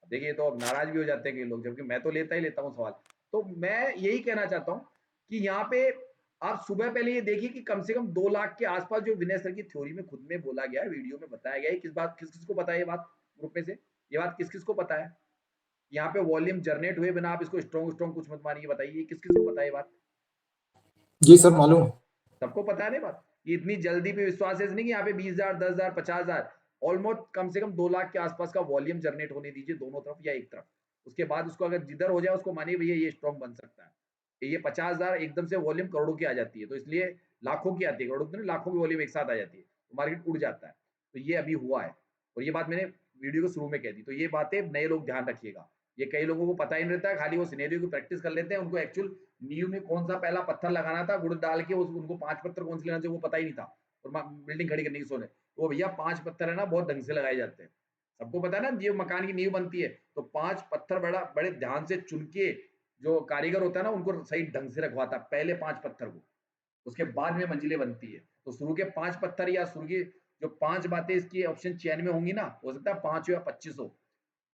अब देखिए तो अब नाराज भी हो जाते हैं कई लोग, जबकि मैं तो लेता ही लेता हूँ सवाल। तो मैं यही कहना चाहता हूँ कि यहाँ पे आप सुबह पहले ये देखिए कि कम से कम 2 लाख के आसपास जो विनय सर की थ्योरी में खुद में बोला गया है, वीडियो में बताया गया है। किस किस को पता है ये बात ग्रुप में से? ये बात किस किस को पता है? यहाँ पे वॉल्यूम जनरेट हुए बिना आप इसको स्ट्रॉन्ग कुछ मत मानिए, बताइए किस किस को पता है ये बात? जी सर मालूम। सबको पता है ना बात? ये इतनी जल्दी पे विश्वास है नहीं कि यहाँ पे 20,000 10,000 50,000, ऑलमोस्ट कम से कम 2 लाख के आसपास का वॉल्यूम जनरेट होने दीजिए दोनों तरफ या एक तरफ। उसके बाद उसको अगर जिधर हो जाए उसको मानिए भैया ये स्ट्रॉन्ग बन सकता है। ये 50,000 एकदम से वॉल्यूम करोड़ों की आ जाती है, तो इसलिए लाखों की आती है, करोड़ों की नहीं, लाखों की वॉल्यूम एक साथ आ जाती है तो मार्केट उड़ जाता है। तो ये अभी हुआ है और ये बात मैंने वीडियो के शुरू में कह दी। तो ये बातें नए लोग ध्यान रखिएगा, ये कई लोगों को पता ही नहीं रहता है, खाली वो सिनेरियो की प्रैक्टिस कर लेते हैं। उनको एक्चुअल नींव में कौन सा पहला पत्थर लगाना था गुड़ डाल के, उनको 5 पत्थर कौन से लेना चाहिए वो पता ही नहीं था, और बिल्डिंग खड़ी करने की सोने वो भैया 5 पत्थर है ना बहुत ढंग से लगाए जाते हैं। सबको पता है ना, ये मकान की नींव बनती है तो 5 पत्थर बड़े ध्यान से चुन के जो कारीगर होता है ना उनको सही ढंग से रखवाता है, पहले 5 पत्थर को, उसके बाद में मंजिलें बनती है। तो शुरू के 5 पत्थर या शुरू की जो 5 बातें इसकी ऑप्शन चयन में होंगी ना, हो सकता है 5 या 25 हो,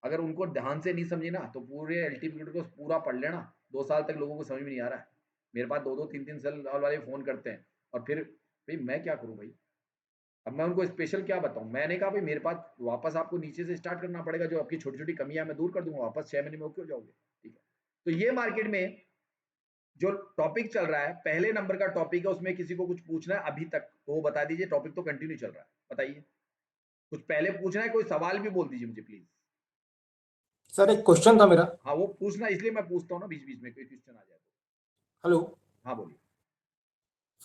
अगर उनको ध्यान से नहीं समझे ना तो पूरे एल्टीट्यूड को पूरा पढ़ लेना, 2 साल तक लोगों को समझ में नहीं आ रहा है। मेरे पास 2-2 3-3 साल वाले फोन करते हैं और फिर भाई मैं क्या करूं भाई, अब मैं उनको स्पेशल क्या बताऊं? मैंने कहा भाई मेरे पास वापस आपको नीचे से स्टार्ट करना पड़ेगा, जो आपकी छोटी छोटी कमियां मैं दूर कर दूंगा, वापस 6 महीने में ओके हो जाओगे। ठीक है, तो ये मार्केट में जो टॉपिक चल रहा है, पहले नंबर का टॉपिक है, उसमें किसी को कुछ पूछना है अभी तक तो वो बता दीजिए, टॉपिक तो कंटिन्यू चल रहा है, बताइए कुछ पहले पूछना है, कोई सवाल भी बोल दीजिए मुझे प्लीज। सर एक क्वेश्चन था मेरा। हाँ वो पूछना, इसलिए मैं पूछता हूँ ना बीच बीच में कोई क्वेश्चन आ जाए तो। हेलो। हाँ बोलिए।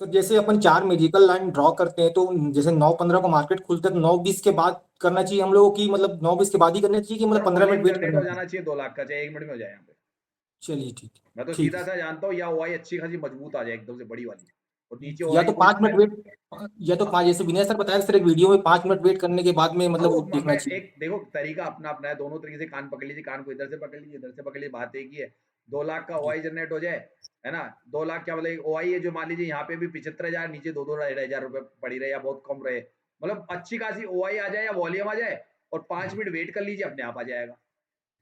सर जैसे अपन 4 मैजिकल लाइन ड्रॉ करते हैं तो जैसे 9:15 को मार्केट खुलता है तो 9:20 के बाद करना चाहिए हम लोगों की, मतलब 9:20 के बाद ही करना चाहिए कि मतलब 15 मिनट वेट जनरेट करना हो चाहिए? जाना चाहिए 2 लाख का, चाहे 1 मिनट में हो जाए यहाँ पे। चलिए ठीक मैं तो ठीक सीधा है। सा जानता हूँ, या ओआई अच्छी खासी मजबूत आ जाए एकदम से बड़ी वाली, और नीचे या ओआई तो कोई 5 मिनट वेट, या तो 5, जैसे विनय सर बताया सर एक वीडियो में 5 मिनट वेट करने के बाद में मतलब वो वो देखना मैं चाहिए। एक देखो तरीका अपना अपना है, दोनों तरीके से कान पकड़ लीजिए, कान को इधर से पकड़ लीजिए, इधर से पकड़ लीजिए, बात एक ही है। 2 लाख का ओआई जनरेट हो जाए, है ना, 2 लाख क्या मतलब ओआई है जो मान लीजिए यहाँ पे भी 75,000, नीचे 2-2 हजार रुपए पड़ी रहे या बहुत कम रहे, मतलब अच्छी खासी ओआई आ जाए या वॉल्यूम आ जाए, और 5 मिनट वेट कर लीजिए, अपने आप आ जाएगा।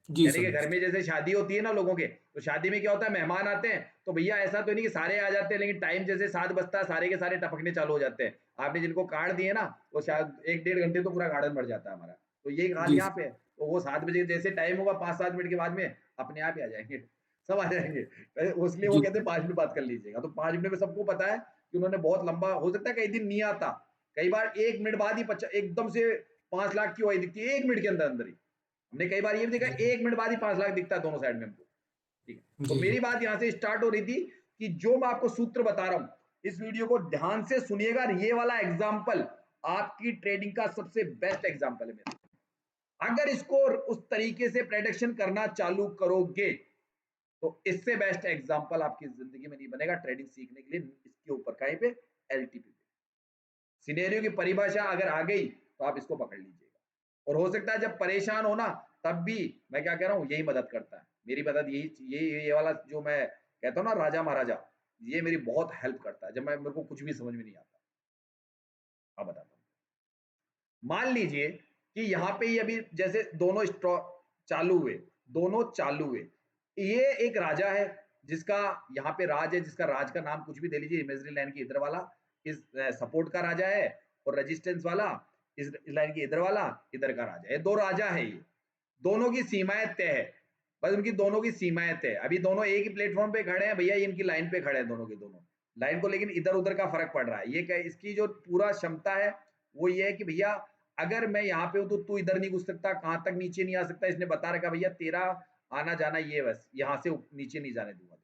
जी यानी सर। कि घर में जैसे शादी होती है ना लोगों के, तो शादी में क्या होता है, मेहमान आते हैं, तो भैया ऐसा तो नहीं कि सारे आ जाते हैं, लेकिन टाइम जैसे 7 बजता है सारे के सारे टपकने चालू हो जाते हैं। आपने जिनको कार्ड दिए ना, वो शायद 1-1.5 घंटे तो पूरा गार्डन भर जाता है हमारा। तो ये हाल जी यहाँ पे है। तो वो 7 बजे जैसे टाइम होगा, 5-7 मिनट के बाद में अपने आप ही आ जाएंगे, सब आ जाएंगे। इसलिए वो जी कहते हैं 5 मिनट बात कर लीजिएगा। तो 5 मिनट में सबको पता है कि उन्होंने बहुत लंबा, हो सकता है कई दिन नहीं आता, कई बार 1 मिनट बाद ही एकदम से 5 लाख की ओआई दिखती है 1 मिनट के अंदर अंदर ही। हमने कई बार ये भी देखा, 1 मिनट बाद ही 5 लाख दिखता है दोनों साइड में हमको। ठीक है, तो जी मेरी बात यहां से स्टार्ट हो रही थी कि जो मैं आपको सूत्र बता रहा हूं, इस वीडियो को ध्यान से सुनिएगा। ये वाला एग्जाम्पल आपकी ट्रेडिंग का सबसे बेस्ट एग्जाम्पल है मेरा। अगर इसको उस तरीके से प्रेडिक्शन करना चालू करोगे, तो इससे बेस्ट एग्जाम्पल आपकी जिंदगी में नहीं बनेगा ट्रेडिंग सीखने के लिए। इसके ऊपर कहीं पे, एलटीपी पे, सिनेरियो की परिभाषा अगर आ गई तो आप इसको पकड़ लीजिएगा। और हो सकता है जब परेशान हो ना, तब भी मैं क्या कह रहा हूं, यही मदद करता है। मेरी मदद यही, ये वाला जो मैं कहता हूं ना, राजा महाराजा, ये मेरी बहुत हेल्प करता है जब मैं, मेरे को कुछ भी समझ में नहीं आता। अब बताता हूं, मान लीजिए कि यहाँ पे ये अभी जैसे दोनों स्ट्रॉ चालू हुए, दोनों चालू हुए, ये एक राजा है जिसका यहाँ पे राज है, जिसका राज का नाम कुछ भी दे लीजिए, इमेजरी लाइन की इधर वाला इस सपोर्ट का राजा है, और रेजिस्टेंस वाला इस लाइन की इधर वाला इधर का राजा है। दो राजा है ये, दोनों की सीमाएं तय है, बस उनकी दोनों की सीमाएं तय। अभी दोनों एक ही प्लेटफॉर्म पे खड़े हैं भैया, ये इनकी लाइन पे खड़े हैं दोनों के दोनों लाइन को, लेकिन इधर उधर का फर्क पड़ रहा है। ये क्या, इसकी जो पूरा क्षमता है वो ये है कि भैया अगर मैं यहाँ पे हूं तो तू इधर नहीं घुस सकता, कहां तक नीचे नहीं आ सकता। इसने बता रखा भैया तेरा आना जाना ये, बस यहां से नीचे नहीं जाने दूंगा,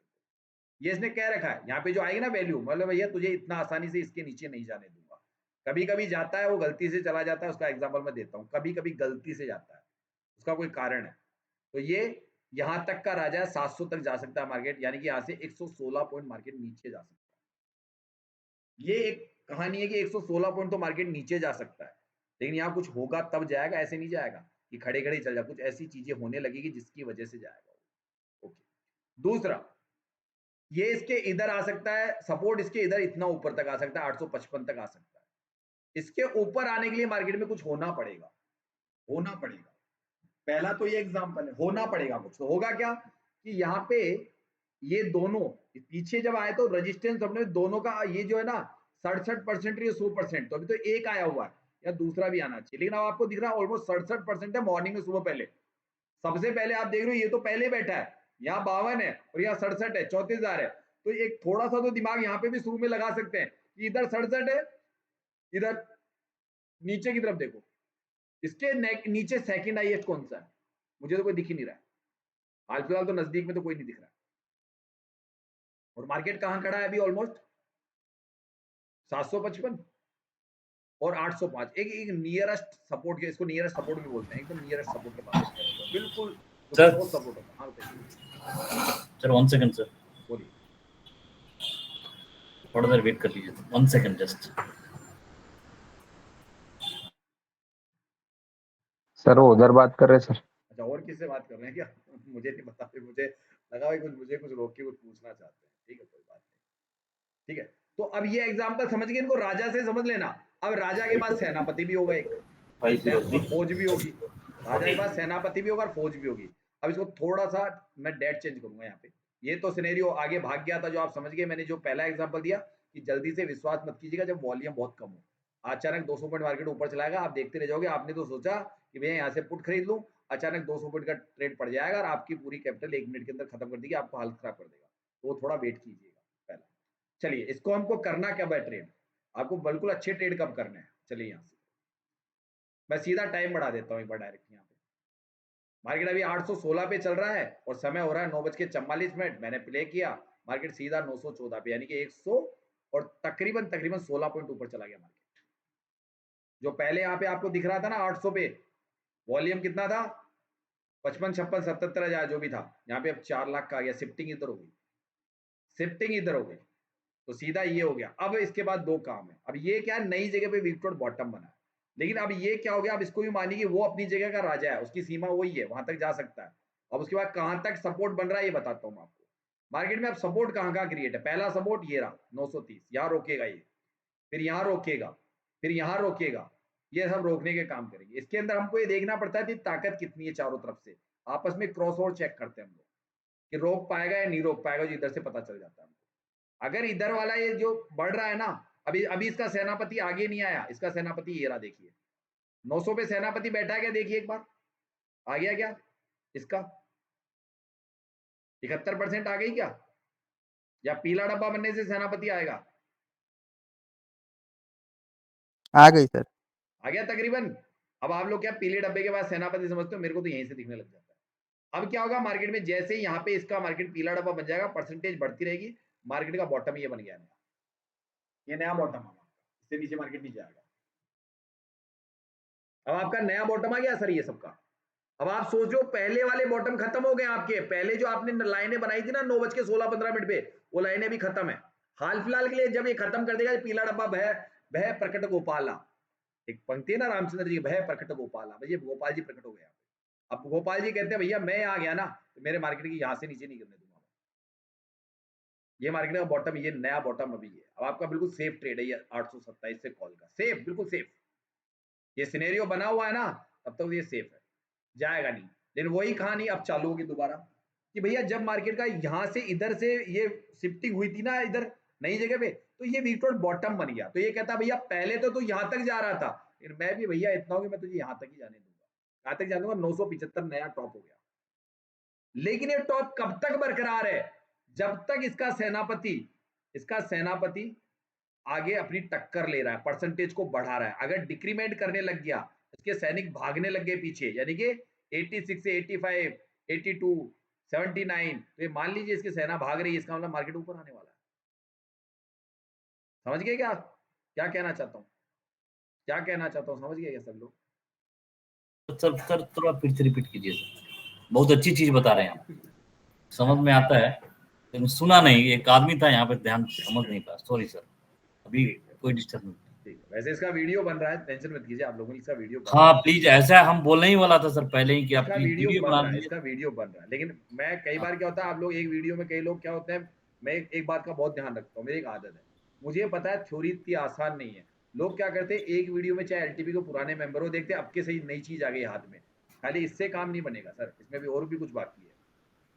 ये इसने कह रखा है। यहाँ पे जो आएगी ना वैल्यू, मतलब भैया तुझे इतना आसानी से इसके नीचे नहीं जाने दूंगा। कभी कभी जाता है, वो गलती से चला जाता है, उसका एग्जाम्पल मैं देता हूँ। कभी कभी गलती से जाता है, उसका कोई कारण है। तो ये यहां तक का राजा है, 700 तक जा सकता है मार्केट, यानी कि यहाँ से 116 पॉइंट मार्केट नीचे जा सकता है। ये एक कहानी है कि 116 पॉइंट तो मार्केट नीचे जा सकता है, लेकिन यहाँ कुछ होगा तब जाएगा, ऐसे नहीं जाएगा कि खड़े खड़े चल जाए। कुछ ऐसी चीजें होने लगेगी जिसकी वजह से जाएगा। ओके, दूसरा, ये इसके इधर आ सकता है सपोर्ट, इसके इधर इतना ऊपर तक आ सकता है, 855 तक आ सकता है। इसके ऊपर आने के लिए मार्केट में कुछ होना पड़ेगा, होना पड़ेगा। पहला तो ये एग्जांपल है, होना पड़ेगा कुछ। तो होगा क्या कि यहाँ पे ये दोनों पीछे जब आए तो रेजिस्टेंस हमने दोनों का, ये जो है ना 67% या 100%, तो अभी तो एक आया हुआ है या दूसरा भी आना चाहिए, लेकिन अब आपको दिख रहा है ऑलमोस्ट 67% है मॉर्निंग में, सुबह पहले। सबसे पहले आप देख रहे हो ये तो पहले बैठा है, यहाँ 52 है और यहाँ 67 है, 34,000 है। तो एक थोड़ा सा तो दिमाग यहाँ पे भी शुरू में लगा सकते हैं कि इधर 67 है, इधर नीचे की तरफ देखो, इसके नीचे सेकंड हाईएस्ट कौन सा है, मुझे तो कोई दिख ही नहीं रहा है। हाल फिलहाल तो नजदीक में तो कोई नहीं दिख रहा है। और मार्केट कहां खड़ा है अभी, ऑलमोस्ट 755 और 805, एक नियरेस्ट सपोर्ट के, इसको नियरेस्ट सपोर्ट भी बोलते हैं, एकदम नियरेस्ट सपोर्ट के पास बिल्कुल सर क्लोज सपोर्ट होता है। हाँ बताइए सर 1 सेकंड सर, बोलिए। थोड़ा देर वेट कर लीजिए, 1 सेकंड जस्ट। सर वो उधर बात कर रहे सर। अच्छा, और किससे बात कर रहे हैं क्या? मुझे नहीं पता, फिर मुझे लगा भाई कुछ मुझे कुछ रोक के कुछ पूछना चाहते हैं। ठीक है, कोई बात नहीं। ठीक है, तो अब ये एग्जांपल समझ गए, इनको राजा से समझ लेना। अब राजा के पास सेनापति भी होगा एक, और फौज भी होगी। राजा के पास सेनापति भी होगा और फौज भी होगी। अब इसको थोड़ा सा मैं डेट चेंज करूंगा यहाँ पे। ये तो सिनेरियो आगे भाग गया था जो आप समझ गए। मैंने जो पहला एग्जांपल दिया कि जल्दी से विश्वास मत कीजिएगा जब वॉल्यूम बहुत कम हो। अचानक 200 पॉइंट मार्केट ऊपर चलाएगा, आप देखते रह जाओगे। आपने तो सोचा कि भैया यहाँ से पुट खरीद लूं, अचानक 200 पॉइंट का ट्रेड पड़ जाएगा और आपकी पूरी कैपिटल 1 मिनट के अंदर खत्म कर देगी, आपको हालत खराब कर देगा। तो थोड़ा वेट कीजिएगा पहला। चलिए, इसको हमको करना कब है ट्रेड, आपको बिल्कुल अच्छे ट्रेड कब करने हैं। चलिए यहाँ से मैं सीधा टाइम बढ़ा देता हूँ एक बार डायरेक्ट। यहाँ पे मार्केट अभी 816 पे चल रहा है और समय हो रहा है 9:44। मैंने प्ले किया, मार्केट सीधा 914 पे, यानी कि 100 और तकरीबन 16 पॉइंट ऊपर चला गया मार्केट। जो पहले यहाँ पे आपको दिख रहा था ना 800 पे, वॉल्यूम कितना था 55, 56, 77 हजार जो भी था, यहाँ पे अब 4 लाख का आ गया। शिफ्टिंग इधर हो गई, शिफ्टिंग इधर हो गई, तो सीधा ये हो गया। अब इसके बाद दो काम है। अब ये क्या है, नई जगह पे विक्टोर बॉटम बना है, लेकिन अब ये क्या हो गया, अब इसको भी मानिए कि वो अपनी जगह का राजा है, उसकी सीमा वही है, वहां तक जा सकता है। अब उसके बाद कहां तक सपोर्ट बन रहा है ये बताता हूं आपको। मार्केट में अब सपोर्ट कहां क्रिएट है। पहला सपोर्ट ये रहा 930, यहां रोकेगा ये, फिर यहां रोकेगा, फिर यहां रोकेगा, ये सब रोकने के काम करेंगे। इसके अंदर हमको ये देखना पड़ता है कि ताकत कितनी है चारों तरफ से। आपस में क्रॉस ओवर चेक करते हैं हम लोग कि रोक पाएगा या नहीं रोक पाएगा, जो इधर से पता चल जाता है हमको। अगर इधर वाला ये जो बढ़ रहा है ना, अभी इसका सेनापति आगे नहीं आया, इसका सेनापति ये रहा, देखिए 900 पे सेनापति बैठा है क्या, देखिए एक बार आ गया क्या, इसका 71% आ गई क्या, या पीला डब्बा बनने से सेनापति आएगा, आ गई सर। आ गया तकरीबन। अब आप लोग क्या पीले डब्बे के बाद सेनापति समझते हो, मेरे को तो यहीं से दिखने लग जाता है। अब क्या होगा मार्केट में, जैसे ही यहाँ पे इसका मार्केट पीला डब्बा बन जाएगा, परसेंटेज बढ़ती रहेगी, मार्केट का बॉटम ये बन गया नया, ये नया बॉटम आ, इससे नीचे मार्केट नहीं जाएगा। अब आपका नया बॉटम आ गया सर ये सबका। अब आप सोचो पहले वाले बॉटम खत्म हो गए आपके, पहले जो आपने लाइनें बनाई थी ना 9:16-15 पे, वो लाइनें भी खत्म है। हाल फिलहाल के लिए जब ये खत्म कर देगा, पीला डब्बा भय प्रकट गोपाला, एक पंक्ति है ना रामचंद्र जी, भय प्रकट गोपाला, भैया गोपाल जी प्रकट हो गया। अब गोपाल जी कहते हैं भैया मैं आ गया ना, तो मेरे मार्केट की यहां से नीचे नहीं करने दूंगा। ये मार्केट का बॉटम, ये नया बॉटम अभी है। अब आपका बिल्कुल सेफ ट्रेड है ये 827 से कॉल का, सेफ, बिल्कुल सेफ। ये सिनेरियो बना हुआ है ना, तब तक ये सेफ है, जाएगा नहीं। लेकिन वही कहानी अब चालू होगी दोबारा कि भैया जब मार्केट का यहां से इधर से ये शिफ्टिंग हुई थी ना इधर नई जगह पे, तो ये विक्टोर बॉटम बन गया। तो ये कहता भैया पहले तो तू यहां तक जा रहा था, लेकिन मैं भी भैया इतना हूं कि मैं तुझे यहां तक ही जाने दूंगा। कहां तक जाने दूंगा, 975 नया टॉप हो गया। लेकिन ये टॉप कब तक बरकरार है, जब तक इसका सेनापति आगे अपनी टक्कर ले रहा है, परसेंटेज को बढ़ा रहा है। अगर डिक्रीमेंट करने लग गया, इसके सैनिक भागने लग गए पीछे, यानी कि 86 से 85, 82, 79, तो ये मान लीजिए इसकी सेना भाग रही है, इसका मतलब मार्केट ऊपर आने वाला है। समझ गए क्या क्या कहना चाहता हूं, क्या कहना चाहता हूं, समझ गए क्या सब लोग। सर थोड़ा फिर से रिपीट कीजिए सर, बहुत अच्छी चीज बता रहे हैं आप, समझ में आता है, लेकिन सुना नहीं, एक आदमी था यहाँ पे ध्यान समझ नहीं पाया, सॉरी सर, अभी कोई डिस्टर्ब नहीं। ठीक है, वैसे इसका वीडियो बन रहा है, टेंशन मत कीजिए आप लोगों ने, इसका वीडियो बन हाँ प्लीज, ऐसा हम बोलने ही वाला था सर पहले ही कि आप इसका प्लीज वीडियो वीडियो बन बना रहा है, लीजिए। इसका वीडियो बन रहा है। लेकिन मैं कई बार क्या होता है, आप लोग एक वीडियो में कई लोग क्या होते हैं, मैं एक बात का बहुत ध्यान रखता हूँ, मेरी एक आदत है, मुझे पता है थ्योरी इतनी आसान नहीं है। लोग क्या करते हैं, एक वीडियो में चाहे एलटीपी को पुराने मेंबर हो देखते हैं, अब के सही नई चीज आ गई हाथ में, खाली इससे काम नहीं बनेगा सर, इसमें भी और भी कुछ बाकी है।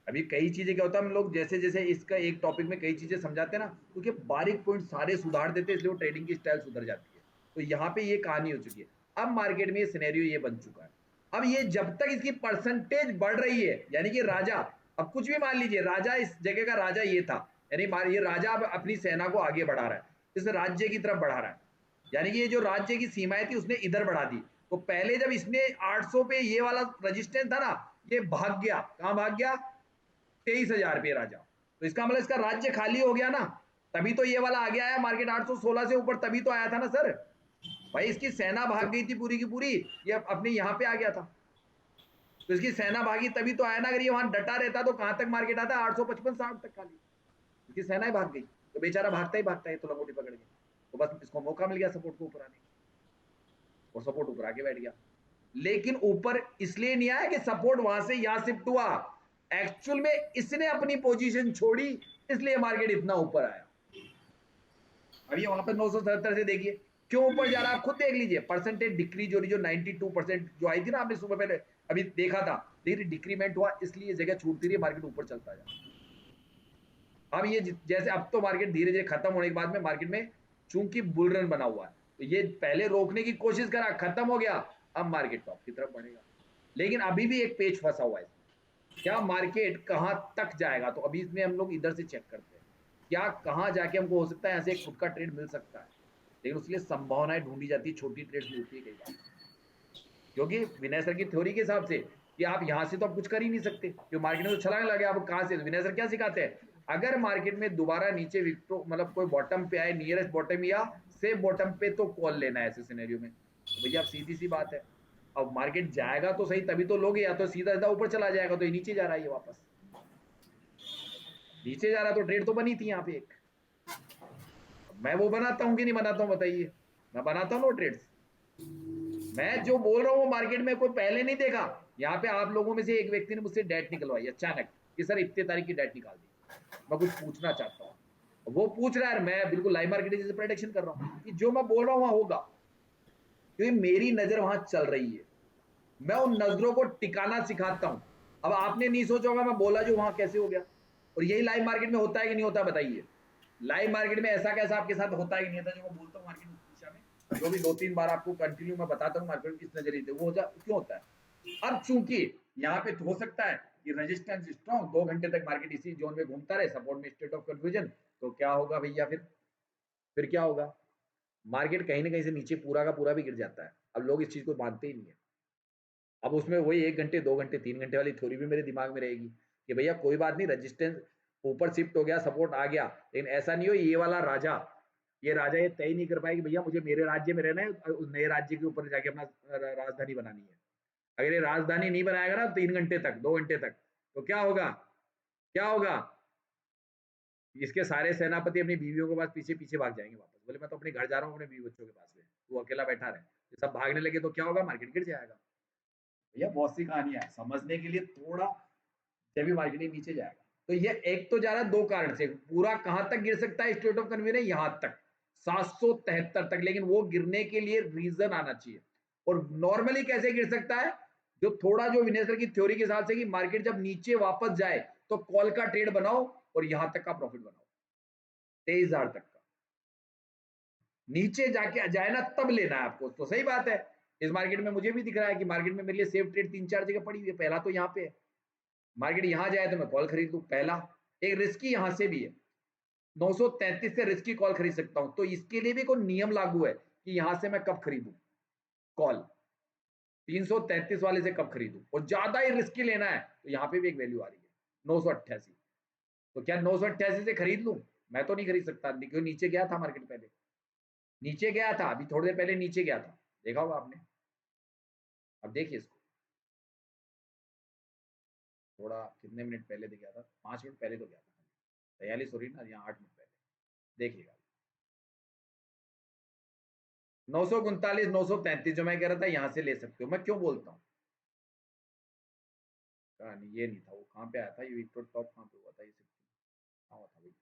अभी कई चीजें क्या होता है, हम लोग जैसे जैसे इसका एक टॉपिक में कई चीजें समझाते हैं ना, क्योंकि बारीक पॉइंट सारे सुधार देते हैं, इसलिए वो ट्रेडिंग की स्टाइल सुधर जाती है। तो यहाँ पे ये कहानी हो चुकी है। अब मार्केट में ये सिनेरियो ये बन चुका है। अब ये जब तक इसकी परसेंटेज बढ़ रही है, यानी कि राजा, अब कुछ भी मान लीजिए, राजा इस जगह का राजा ये था, यानी ये राजा अब अपनी सेना को आगे बढ़ा रहा है, इस राज्य की तरफ बढ़ा रहा है, यानी कि ये जो राज्य की सीमाएं थी उसने इधर बढ़ा दी। तो पहले जब इसने 800 पे ये वाला रजिस्टेंस था ना, ये भाग गया, कहां भाग गया, 23,000 पे राजा, तो इसका मतलब इसका राज्य खाली हो गया ना, तभी तो ये वाला आगे आया मार्केट 816 से ऊपर, तभी तो आया था ना सर भाई। इसकी सेना भाग गई थी पूरी की पूरी, ये अपने यहाँ पे आ गया था, तो इसकी सेना भागी तभी तो आया ना। अगर ये वहां डटा रहता तो कहां तक मार्केट आता, 855-60 तक खाली, इसकी सेना ही भाग गई, तो बेचारा भागता ही भागता है तो लंगोटी पकड़ के, तो बस इसको मौका मिल गया सपोर्ट को ऊपर आने, और सपोर्ट ऊपर आके बैठ गया। लेकिन ऊपर इसलिए नहीं आया कि सपोर्ट वहां से यहां शिफ्ट हुआ, एक्चुअल में इसने अपनी पोजीशन छोड़ी, इसलिए मार्केट इतना ऊपर आया। अभी वहां पर 977 से देखिए क्यों ऊपर जा रहा है, आप खुद देख लीजिए। परसेंटेज डिक्रीज हो रही, जो 92% जो आई थी ना आपने सुबह पहले अभी देखा था, लेकिन डिक्रीमेंट हुआ, इसलिए जगह छूटती रही, मार्केट ऊपर चलता जा। अब ये जैसे अब तो मार्केट धीरे धीरे खत्म होने के बाद में मार्केट में चूंकि बुल रन बना हुआ है, तो ये पहले रोकने की कोशिश करा, खत्म हो गया, अब मार्केट टॉप की तरफ बढ़ेगा। लेकिन अभी भी एक पेच फंसा हुआ है, क्या मार्केट कहां तक जाएगा, तो अभी इसमें हम लोग इधर से चेक करते हैं, क्या कहां जाके हमको हो सकता है ऐसे एक खुद का ट्रेड मिल सकता है, लेकिन उसके लिए संभावनाएं ढूंढी जाती है, छोटी ट्रेड्स मिलती है कई बार, क्योंकि विनय सर की थ्योरी के हिसाब से कि आप यहां से तो आप कुछ कर ही नहीं सकते, जो मार्केट में तो छलांग लगे, आप कहां से, विनय सर क्या सिखाते हैं, अगर मार्केट में दोबारा नीचे विक्टो मतलब कोई बॉटम पे आए, नियरेस्ट बॉटम या सेफ बॉटम पे, तो कॉल लेना है ऐसे सिनेरियो में। तो भैया सीधी सी बात है, अब मार्केट जाएगा तो सही तभी तो लोगे, या तो सीधा सीधा ऊपर चला जाएगा तो ये नीचे जा रहा है, ये वापस नीचे जा रहा है, तो ट्रेड तो बनी थी यहाँ पे एक। मैं वो बनाता हूँ कि नहीं बनाता हूँ बताइए? मैं बनाता हूँ ट्रेड्स। मैं जो बोल रहा हूँ वो मार्केट में कोई पहले नहीं देखा। यहाँ पे आप लोगों में से एक व्यक्ति ने मुझसे डेट निकलवाई अचानक कि सर इतने तारीख की डेट निकाल दी, मैं कुछ पूछना चाहता हूँ। वो पूछ रहा है, मैं बिल्कुल लाइव मार्केट से प्रेडिक्शन कर रहा हूँ कि जो मैं बोल रहा हूँ वहां होगा, क्योंकि मेरी नजर वहां चल रही है। मैं उन नजरों को टिकाना सिखाता हूँ। अब आपने नहीं सोचा होगा मैं बोला जो वहां कैसे हो गया, और यही लाइव मार्केट में होता है कि नहीं होता बताइए? लाइव मार्केट में ऐसा कैसा आपके साथ होता है कि नहीं होता? जो मैं बोलता हूँ मार्केट दिशा में, जो भी 2-3 बार आपको कंटिन्यू मैं बताता हूँ मार्केट किस नजरिए से, वो क्यों होता है? अब चूंकि यहाँ पे हो सकता है कि रेजिस्टेंस स्ट्रॉन्ग 2 घंटे तक मार्केट इसी जोन में घूमता रहे, सपोर्ट में स्टेट ऑफ कंफ्यूजन, तो क्या होगा भैया? फिर क्या होगा? मार्केट कहीं ना कहीं से नीचे पूरा का पूरा भी गिर जाता है। अब लोग इस चीज को मानते ही नहीं है। अब उसमें वही 1 घंटे 2 घंटे 3 घंटे वाली थ्योरी भी मेरे दिमाग में रहेगी कि भैया कोई बात नहीं, रेजिस्टेंस ऊपर शिफ्ट हो गया, सपोर्ट आ गया, लेकिन ऐसा नहीं हो ये वाला राजा ये तय नहीं कर पाएगी भैया मुझे मेरे राज्य में रहना है, उस नए राज्य के ऊपर जाके अपना राजधानी बनानी है। अगर ये राजधानी नहीं बनाएगा ना 3 घंटे तक 2 घंटे तक, तो क्या होगा? इसके सारे सेनापति अपनी बीवियों के पास पीछे पीछे भाग जाएंगे वापस, बोले मैं तो अपने घर जा रहा हूँ अपने बीवी बच्चों के पास में, वो अकेला बैठा रहे। सब भागने लगे तो क्या होगा? मार्केट गिर जाएगा। भैया बहुत सी कहानियां है, समझने के लिए थोड़ा जब भी मार्केट नीचे जाएगा। तो ये एक तो जा रहा है 2 कारण से, पूरा कहां तक गिर सकता है स्टेट ऑफ कन्फ्यूजन? यहां तक 773 तक, लेकिन वो गिरने के लिए रीजन आना चाहिए। और नॉर्मली कैसे गिर सकता है? जो थोड़ा जो विनेसर की थ्योरी के हिसाब से कि मार्केट जब नीचे वापस जाए तो कॉल का ट्रेड बनाओ और यहां तक का प्रॉफिट बनाओ 23,000 तक का। नीचे जाके जाए ना तब लेना है आपको, तो सही बात है। इस मार्केट में मुझे भी दिख रहा है कि मार्केट में मेरे लिए सेफ ट्रेड 3-4 जगह पड़ी हुई है। पहला तो यहाँ पे है, मार्केट यहां जाए तो मैं कॉल खरीद लूं, पहला। एक रिस्की यहां से भी है, 933 से रिस्की कॉल खरीद सकता हूं, तो इसके लिए भी कोई नियम लागू है कि यहां से मैं कब खरीदूं कॉल, 333 वाले से कब खरीदूं, और ज्यादा ही रिस्की लेना है तो यहाँ पे भी एक वैल्यू आ रही है 988। तो क्या 988 से खरीद लूं? मैं तो नहीं खरीद सकता, क्योंकि नीचे गया था मार्केट, पहले नीचे गया था, अभी थोड़ी देर पहले नीचे गया था, देखा होगा आपने। अब देखिए इसको, थोड़ा कितने मिनट पहले गया था? 5 मिनट पहले तो गया था, 43 हो रही ना, यहाँ 8 मिनट पहले देखिएगा। 939 933 जो मैं कह रहा था यहां से ले सकते हो। मैं क्यों बोलता हूँ? नहीं ये नहीं था, वो कहाँ पे आया था? ये विक्टोर टॉप कहाँ पे हुआ था? ये कहाँ हुआ था भाई?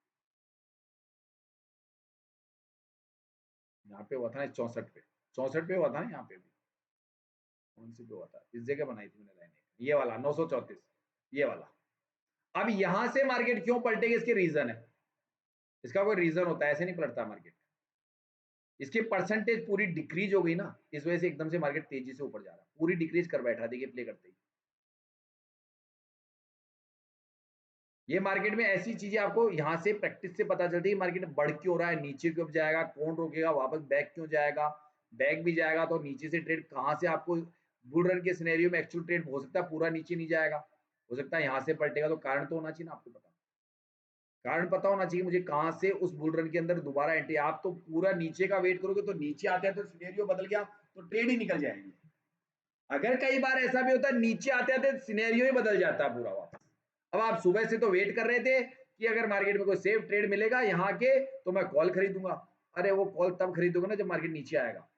यहाँ पे हुआ था ना 64 पे, 64 पे हुआ था ना। यहाँ पे भी कौन सी पे हुआ था? इस जगह बनाई थी मैंने लाइन, ये वाला 934, ये वाला। अब यहां से मार्केट क्यों पलटेगी? इसके रीजन है, इसका कोई रीजन होता है, ऐसे नहीं पलटता मार्केट। इसकी परसेंटेज पूरी डिक्रीज हो गई ना, इस वजह से एकदम से मार्केट तेजी से ऊपर जा रहा है, पूरी डिक्रीज कर बैठा, देखिए प्ले करते ही। ये मार्केट में ऐसी चीजें आपको यहां से प्रैक्टिस से पता चलती है मार्केट बढ़ क्यों रहा है, नीचे क्यों जाएगा, कौन रोकेगा, वापस बैक क्यों जाएगा, बैक भी जाएगा तो नीचे से ट्रेड कहां से आपको बुल रन के सिनेरियो में एक्चुअल ट्रेड हो सकता है पूरा नीचे नहीं जाएगा, हो सकता है यहां से पलटेगा। तो कारण तो होना चाहिए ना आपको पता, कारण पता होना चाहिए मुझे कहां से उस बुल रन के अंदर दोबारा एंट्री। आप तो पूरा नीचे का वेट करोगे तो नीचे आते हैं तो सिनेरियो बदल गया तो ट्रेड ही निकल जाएगी। अगर कई बार ऐसा भी होता है नीचे आते आते सिनेरियो ही बदल जाता है पूरा वापस। अब आप सुबह से तो वेट कर रहे थे कि अगर मार्केट में कोई सेफ ट्रेड मिलेगा यहाँ के तो मैं कॉल खरीदूंगा। अरे वो कॉल तब खरीदूंगा ना जब मार्केट नीचे आएगा।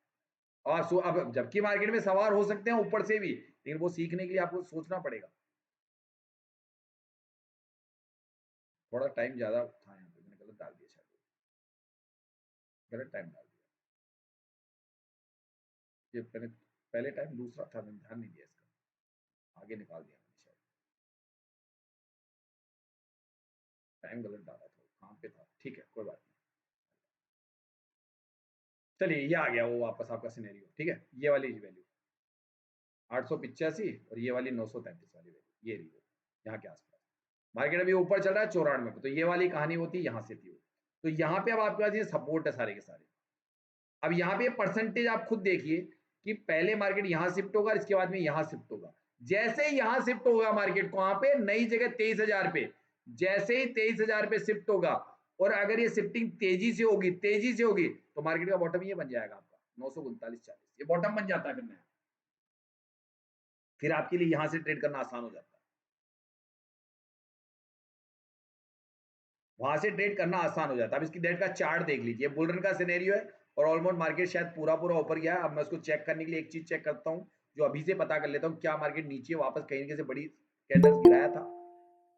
और अब जबकि मार्केट में सवार हो सकते हैं ऊपर से भी, लेकिन वो सीखने के लिए आपको सोचना पड़ेगा। थोड़ा टाइम ज्यादा था यहाँ पे, मैंने गलत डाल दिया, शायद गलत टाइम डाल दिया। ये पहले टाइम दूसरा था, मैंने ध्यान नहीं दिया, इसका आगे निकाल दिया मैंने, शायद टाइम गलत डाला था, कहाँ पे था? ठीक है कोई बात नहीं, चलिए ये आ गया वो वापस आपका सिनेरियो। ठीक है, ये वाली वैल्यू 885 और ये वाली 933 वाली वैल्यू, ये रही वो यहाँ के आसपास। मार्केट अभी ऊपर चल रहा है 94 पे, तो ये वाली कहानी होती यहाँ से थी। तो यहाँ पे अब आपके पास ये सपोर्ट है सारे के सारे। अब यहाँ पे परसेंटेज आप खुद देखिए कि पहले मार्केट यहाँ शिफ्ट होगा, इसके बाद में यहाँ शिफ्ट होगा। जैसे यहाँ शिफ्ट होगा मार्केट को, वहां पे नई जगह 23,000 पे, जैसे ही 23,000 पे शिफ्ट होगा और अगर ये शिफ्टिंग तेजी से होगी तो मार्केट का बॉटम ये बन जाएगा आपका 939.40, ये बॉटम बन जाता है फिर आपके लिए यहां से ट्रेड करना आसान हो जाता है, वहां से ट्रेड करना आसान हो जाता है। अब इसकी डेट का चार्ट देख लीजिए, बुल रन का सिनेरियो है और ऑलमोस्ट मार्केट शायद पूरा ऊपर गया है। अब मैं उसको चेक करने के लिए एक चीज चेक करता हूं, जो अभी से पता कर लेता हूं, क्या मार्केट नीचे वापस कहीं से बड़ी कैंडल्स गिराया था,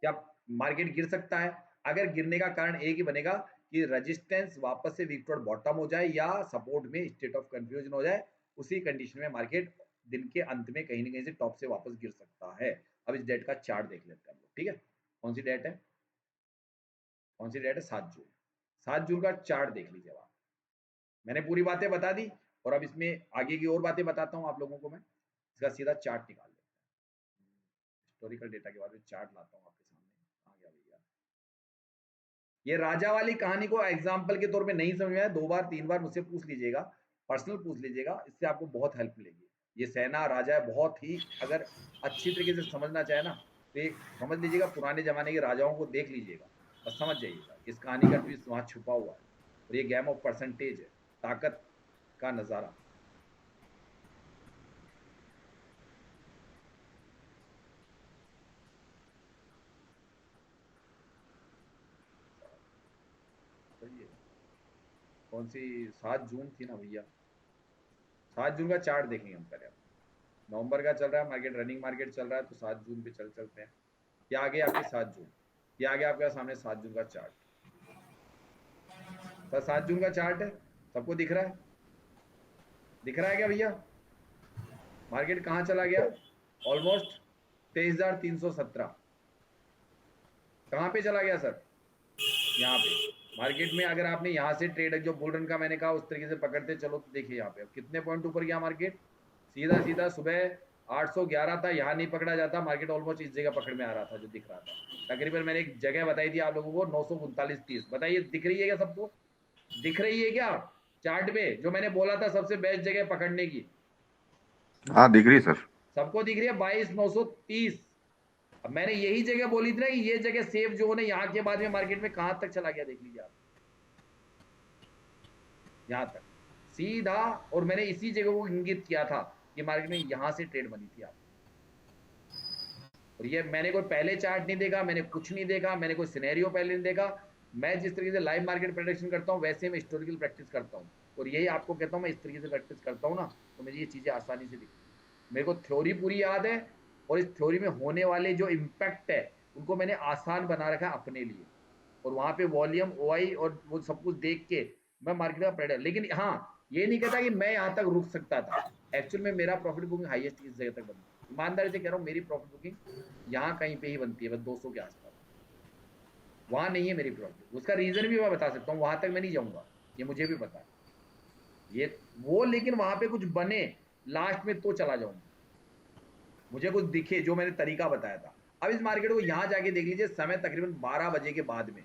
क्या मार्केट गिर सकता है? अगर गिरने का कारण एक ही बनेगा कि रेजिस्टेंस वापस से वीक टुवर्ड बॉटम हो जाए या सपोर्ट में स्टेट ऑफ कंफ्यूजन हो जाए, उसी कंडीशन में मार्केट दिन के अंत में कहीं ना कहीं से टॉप से वापस गिर सकता है। अब इस डेट का चार्ट देख लेते हैं हम लोग, ठीक है? कौन सी डेट है? 7 जून। 7 जून का चार्ट देख लीजिए आप। मैंने पूरी बातें बता दी और अब इसमें आगे की और बातें बताता हूं आप लोगों को। मैं इसका सीधा चार्ट निकाल लेता हूं, हिस्टोरिकल डेटा के बाद में चार्ट लाता हूं आपके सामने। आ गया भैया, ये राजा वाली कहानी को एग्जाम्पल के तौर पे नहीं समझ में आया, 2 बार 3 बार मुझसे पूछ लीजिएगा, पर्सनल पूछ लीजिएगा, इससे आपको बहुत हेल्प मिलेगी। ये सेना राजा है, बहुत ही अगर अच्छी तरीके से समझना चाहे ना तो ये समझ लीजिएगा, पुराने जमाने के राजाओं को देख लीजिएगा और समझ जाइएगा इस कहानी का ट्विस्ट वहां छुपा हुआ है। और ये गेम ऑफ परसेंटेज है, ताकत का नजारा। कौन सी 7 जून थी ना भैया, 7 जून का चार्ट देखेंगे हम पहले। नवंबर का चल रहा है मार्केट, रनिंग मार्केट चल रहा है, तो 7 जून पे चलते हैं। ये आ गया आपके 7 जून, ये आ गया आपके सामने 7 जून का चार्ट। तो 7 जून का चार्ट है, सबको दिख रहा है? दिख रहा है क्या भैया? मार्केट कहाँ चला गया? ऑलमोस्ट 23,317। कहाँ पे चला गया सर? यहाँ पे। मार्केट में अगर आपने यहाँ से ट्रेड, जो बुल रन का मैंने कहा उस तरीके से पकड़ते चलो, तो देखिए यहाँ पे कितने पॉइंट ऊपर गया मार्केट। सीधा सुबह 811 था, यहाँ नहीं पकड़ा जाता, मार्केट ऑलमोस्ट इस जगह पकड़ में आ रहा था जो दिख रहा था। तकरीबन मैंने एक जगह बताई थी आप लोगों को 939.30। बताइए दिख रही है क्या सबको? दिख रही है क्या चार्ट पे जो मैंने बोला था सबसे बेस्ट जगह पकड़ने की? हाँ दिख रही सर, सबको दिख रही है 22,930। अब मैंने यही जगह बोली थी ना कि ये जगह सेफ जोन है, यहाँ के बाद में मार्केट में कहां तक चला गया देख लीजिए आप, यहां तक सीधा। और मैंने इसी जगह को इंगित किया था कि मार्केट में यहां से ट्रेड बनी थी आप। और ये मैंने कोई पहले चार्ट नहीं देखा, मैंने कुछ नहीं देखा, मैंने कोई सिनेरियो पहले नहीं देखा। मैं जिस तरीके से लाइव मार्केट प्रेडिक्शन करता हूँ वैसे मैं हिस्टोरिकल प्रैक्टिस करता हूँ, और यही आपको कहता हूँ मैं इस तरीके से प्रैक्टिस करता हूँ ना, तो मुझे ये चीजें आसानी से दिखती। मेरे को थ्योरी पूरी याद है और इस थ्योरी में होने वाले जो इम्पैक्ट है उनको मैंने आसान बना रखा है अपने लिए, और वहां पे वॉल्यूम ओआई और वो सब कुछ देख के मैं मार्केट का प्रेडिक्ट। लेकिन हाँ, ये नहीं कहता कि मैं यहाँ तक रुक सकता था। एक्चुअल में मेरा प्रॉफिट बुकिंग हाईएस्ट इस जगह तक बनी, ईमानदारी से कह रहा हूँ, मेरी प्रॉफिट बुकिंग यहाँ कहीं पे ही बनती है, बस 200 के आसपास, वहां नहीं है मेरी प्रॉफिट। उसका रीजन भी मैं बता सकता हूँ, वहां तक मैं नहीं जाऊंगा, ये मुझे भी पता है ये वो, लेकिन वहां पे कुछ बने लास्ट में तो चला जाऊंगा, मुझे कुछ दिखे जो मैंने तरीका बताया था। अब इस मार्केट को यहाँ जाके देख लीजिए, समय तकरीबन 12 बजे के बाद में,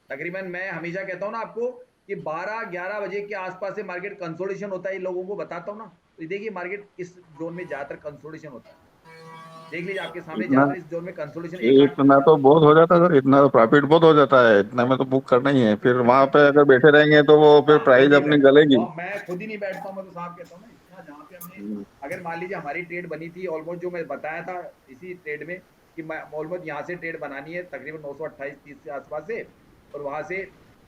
तकरीबन मैं हमेशा कहता हूँ ना आपको कि 12-11 बजे के आसपास से मार्केट कंसोलिडेशन होता है, लोगों को बताता हूँ ना। तो देखिए मार्केट इस जोन में ज्यादातर कंसोलिडेशन होता है, देख लीजिए आपके सामने, ज्यादातर इस जोन में कंसोलिडेशन। इतना तो बहुत हो जाता है सर, इतना तो प्रॉफिट बहुत हो जाता है, इतना में तो बुक करना ही है। फिर वहां पे अगर बैठे रहेंगे तो वो फिर प्राइस अपनी गलेगी। मैं खुद ही नहीं बैठता हूँ, मैं तो साफ कहता हूँ ना, इतना जहाँ पे हमने, अगर मान लीजिए हमारी ट्रेड बनी थी ऑलमोस्ट, जो मैं बताया था इसी ट्रेड में कि ऑलमोस्ट यहाँ से ट्रेड बनानी है तकरीबन 928-30 के आसपास से, और वहां से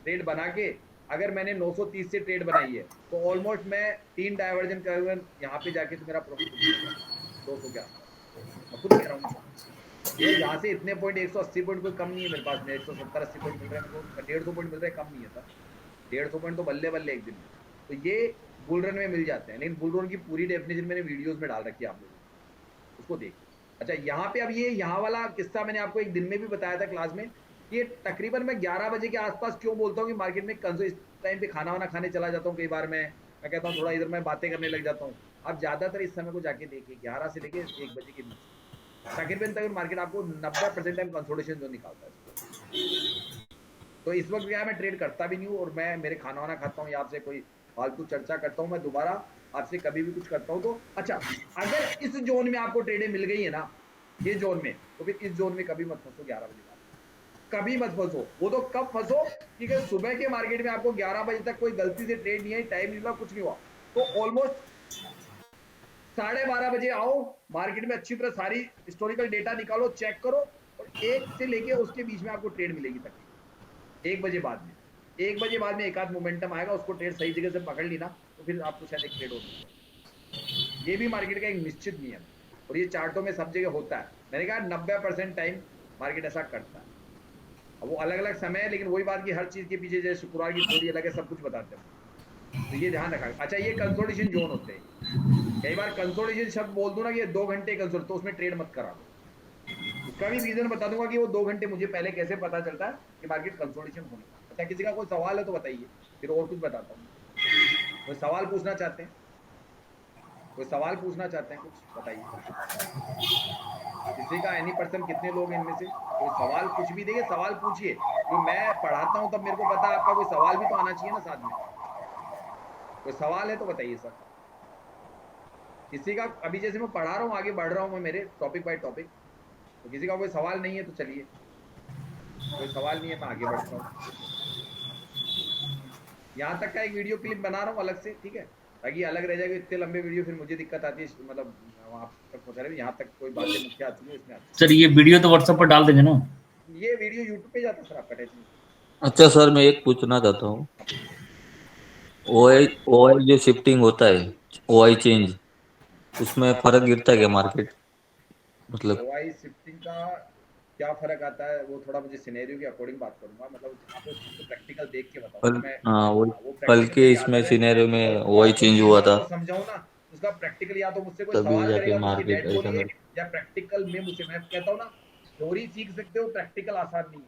ट्रेड बना के अगर मैंने 930 से ट्रेड बनाई है तो ऑलमोस्ट मैं 3 डाइवर्जन कर यहाँ पे जाके तो मेरा प्रॉफिट 200 के आसपास। मैं खुद कह रहा हूँ ये यहाँ से इतने पॉइंट, 180 पॉइंट कोई कम नहीं है मेरे पास में, 170-80 पॉइंट मिल रहा है, 150 पॉइंट मिल रहा है, कम नहीं है सर, 150 पॉइंट तो बल्ले बल्ले एक दिन में। तो ये बुल रन में मिल जाते हैं, लेकिन बुल रन की पूरी डेफिनेशन मैंने वीडियोस में डाल रखी है, आप लोग उसको देख। अच्छा यहाँ पे अब ये यहाँ वाला किस्सा मैंने आपको एक दिन में भी बताया था क्लास में, ये तकरीबन मैं 11 बजे के आसपास क्यों बोलता हूँ कि मार्केट में इस टाइम पे खाना वाना खाने चला जाता हूँ, कई बार मैं कहता हूँ थोड़ा इधर मैं बातें करने लग जाता हूँ। अब ज्यादातर इस समय को जाके देखिए 11 से लेके 1 बजे के बीच तकरीबन तक मार्केट आपको 90% टाइम कंसोलिडेशन जो निकालता है। तो इस वक्त क्या मैं ट्रेड करता भी नहीं हूँ, और मैं मेरे खाना वाना खाता हूँ या आपसे कोई फालतू चर्चा करता हूँ, मैं दोबारा आपसे कभी भी कुछ करता हूँ तो। अच्छा अगर इस जोन में आपको ट्रेडें मिल गई है ना, ये जोन में, तो फिर इस जोन में कभी मत फंसो 11 बजे बाद, कभी मत फंसो। वो तो कब फंसो कि सुबह के मार्केट में आपको 11 बजे तक कोई गलती से ट्रेड नहीं आई, टाइम नहीं हुआ, कुछ नहीं हुआ, तो ऑलमोस्ट 12:30 बजे आओ मार्केट में, अच्छी तरह सारी हिस्टोरिकल डेटा निकालो, चेक करो, और 1 से लेके उसके बीच में आपको ट्रेड मिलेगी तक 1 बजे बाद में। 1 बजे बाद में एक आध मोमेंटम आएगा, उसको ट्रेड सही जगह से पकड़ ली ना, तो फिर आपको शायद एक ट्रेड हो सकता है। ये भी मार्केट का एक निश्चित नियम है, और ये चार्टों में सब जगह होता है। मैंने कहा 90% टाइम मार्केट ऐसा करता है। अब वो अलग अलग समय है, लेकिन वही बात की हर चीज के पीछे जैसे शुक्रवार की थोड़ी अलग है, सब कुछ बताते हैं, तो ये ध्यान रखा। अच्छा, ये कंसोलिडेशन जोन होते हैं। कई बार कंसोलिडेशन शब्द बोल दूं ना कि 2 घंटे कंसोल, तो उसमें ट्रेड मत करा दो। उसका भी रीजन बता दूंगा कि वो 2 घंटे मुझे पहले कैसे पता चलता है कि मार्केट कंसोलिडेशन होने का। अच्छा, किसी का कोई सवाल है तो बताइए, फिर और कुछ बताता हूँ। कोई सवाल पूछना चाहते हैं? कोई सवाल पूछना चाहते हैं? कुछ बताइए। किसी का एनी पर्सन, कितने लोग इनमें से कोई सवाल कुछ भी देंगे, सवाल पूछिए। जो मैं पढ़ाता हूँ तब मेरे को पता है, आपका कोई सवाल भी तो आना चाहिए ना साथ में। कोई सवाल है तो बताइए सर। किसी का, अभी जैसे मैं पढ़ा रहा हूँ, आगे बढ़ रहा हूँ मैं मेरे टॉपिक बाय टॉपिक, तो किसी का कोई सवाल नहीं है तो चलिए, कोई सवाल नहीं है मैं आगे बढ़ता हूँ। यहाँ तक का एक वीडियो क्लिप बना रहा हूँ अलग से, ठीक है, ताकि अलग रह जाएगा। इतने लंबे वीडियो फिर मुझे दिक्कत आती है, मतलब आप तक पहुँचा रहे, यहाँ तक कोई बातें मुख्य आती है इसमें आती सर ये वीडियो तो व्हाट्सएप पर डाल देंगे ना? है। ये वीडियो यूट्यूब पे जाता है सर, आपका टेंशन। अच्छा सर, मैं एक पूछना चाहता हूँ, ओआई जो शिफ्टिंग होता है, ओआई चेंज, उसमें फर्क गिरता है क्या मार्केट? मतलब ओआई शिफ्टिंग का क्या फर्क आता है, वो थोड़ा मुझे सिनेरियो के अकॉर्डिंग बात करूंगा, मतलब जहाँ पे उस चीज को प्रैक्टिकल देख के बताऊंगा मैं। हाँ, वो वो कल प्रैक्टिकल के मुझे इसमें आता है, सिनेरियो में और ओआई आपको चेंज जिस हुआ बात था, को समझाऊं ना, उसका प्रैक्टिकल या तो मुझसे कोई तभी सवाल जाके करेगा तो उसकी मार्केट डेट ऐसा बोलिए, कर। या प्रैक्टिकल में मुझसे, मैं कहता हूँ ना, थ्योरी सीख सकते हो, प्रैक्टिकल आसान नहीं है।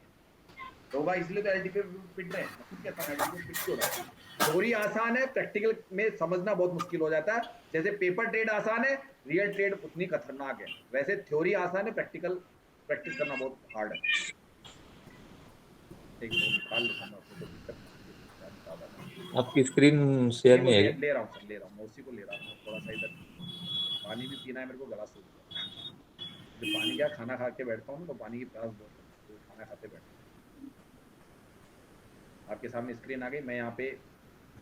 तो भाई इसलिए तो एलडी पे पिट रहे हैं, खुद कहता हूँ एलडी पे पिट क्यों रहा है। थ्योरी आसान है, प्रैक्टिकल में समझना बहुत मुश्किल हो जाता है। जैसे पेपर ट्रेड आसान है, रियल ट्रेड उतनी खतरनाक है, वैसे थ्योरी आसान है, प्रैक्टिकल प्रैक्टिस करना बहुत हार्ड है। एक वो निकाल लेता हूँ मैं अपने को, दिक्कत आपकी स्क्रीन शेयर नहीं है क्या? ले रहा हूँ सर, ले रहा हूँ, मैं उसी को ले रहा हूँ। थोड़ा सा इधर पानी भी पीना है मेरे को, गला सूख गया। तो पानी क्या, खाना खा के बैठता हूँ तो पानी की प्यास बहुत लगती है, तो खाना खाते बैठता हूँ। आपके सामने स्क्रीन आ गई। मैं यहाँ पे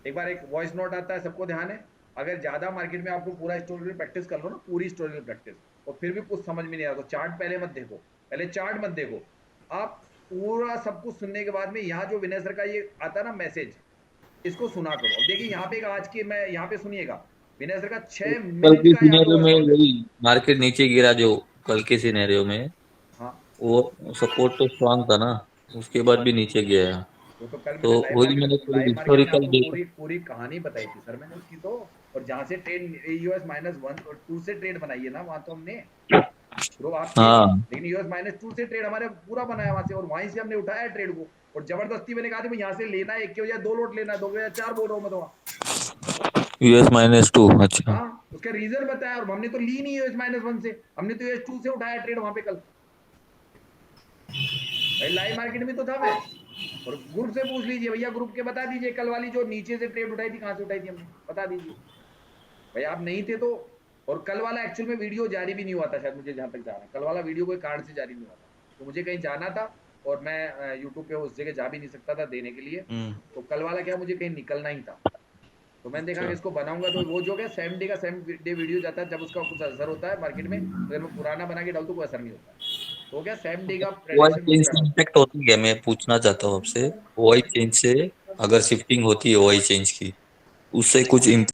एक बार एक वॉइस नोट आता है, सबको ध्यान है। अगर ज्यादा मार्केट में आपको पूरा हिस्टोरिकल प्रैक्टिस कर लो ना, पूरी हिस्टोरिकल प्रैक्टिस, और फिर भी कुछ समझ में नहीं आ रहा तो चार्ट पहले मत देखो, पहले चार्ट मत देखो। आप पूरा सब कुछ सुनने के बाद में यहाँ जो विनय सर का ये आता है ना मैसेज, इसको सुना करो। अब देखिए यहाँ पे आज के, मैं यहाँ पे सुनिएगा, विनय सर का 6 कल मिनट के का यहाँ पे सिनेरियो वॉइस में नोट है। वही मार्केट नीचे गिरा, जो कल के सिनेरियो में हाँ, वो सपोर्ट तो स्ट्रांग था ना, उसके बाद भी नीचे गया है। वो तो कल तो मैंने वही मैंने थोड़ी लाइव मार्केट में हिस्टोरिकल आपको देखा। पूरी पूरी कहानी बताई थी सर मैंने उसकी तो। और जहाँ से ट्रेड यूएस-1 और 2 से ट्रेड बनाई है ना, वहां तो हमने ग्रुप आप थे नहीं, हाँ, लेकिन यूएस-2 से ट्रेड हमारे पूरा बनाया वहां से, और वहीं से हमने उठाया ट्रेड को। और जबरदस्ती मैंने कहा था यहाँ से लेना है, 1 के बजाय 2 लोट लेना है, 2 के बजाय 4 बोल रहा हूँ मैं तो। US-2, अच्छा। हाँ, उसका रीजन बताया, और हमने तो ली नहीं यूएस-1 से, हमने तो यूएस-2 से उठाया ट्रेड वहां पे कल। भाई लाइव मार्केट में तो था मैं, और ग्रुप से पूछ लीजिए भैया, ग्रुप के बता दीजिए कल वाली जो नीचे से ट्रेड उठाई थी, कहां से उठाई थी हमने, बता दीजिए भाई। आप नहीं थे तो। और कल वाला एक्चुअल में वीडियो जारी भी नहीं हुआ था शायद, मुझे जहां तक जाना है, कल वाला वीडियो कोई कारण से जारी नहीं हुआ था, तो मुझे कहीं जाना था, और मैं यूट्यूब पे उस जगह जा भी नहीं सकता था देने के लिए। तो कल वाला क्या, मुझे कहीं निकलना ही था, तो मैंने देखा कि इसको बनाऊंगा, तो वो जो क्या सेम डे वीडियो जाता है, जब उसका कुछ असर होता है मार्केट में, अगर मैं पुराना बना के डालू तो कोई असर नहीं होता है। तो क्या सेम डे का ओआई प्रेडिक्शन मुझे चेंज से करना होता है। इम्पैक्ट होती है, मैं पूछना चाहता हूँ आपसे, ओआई चेंज से अगर शिफ्टिंग होती है ओआई चेंज की, उससे कुछ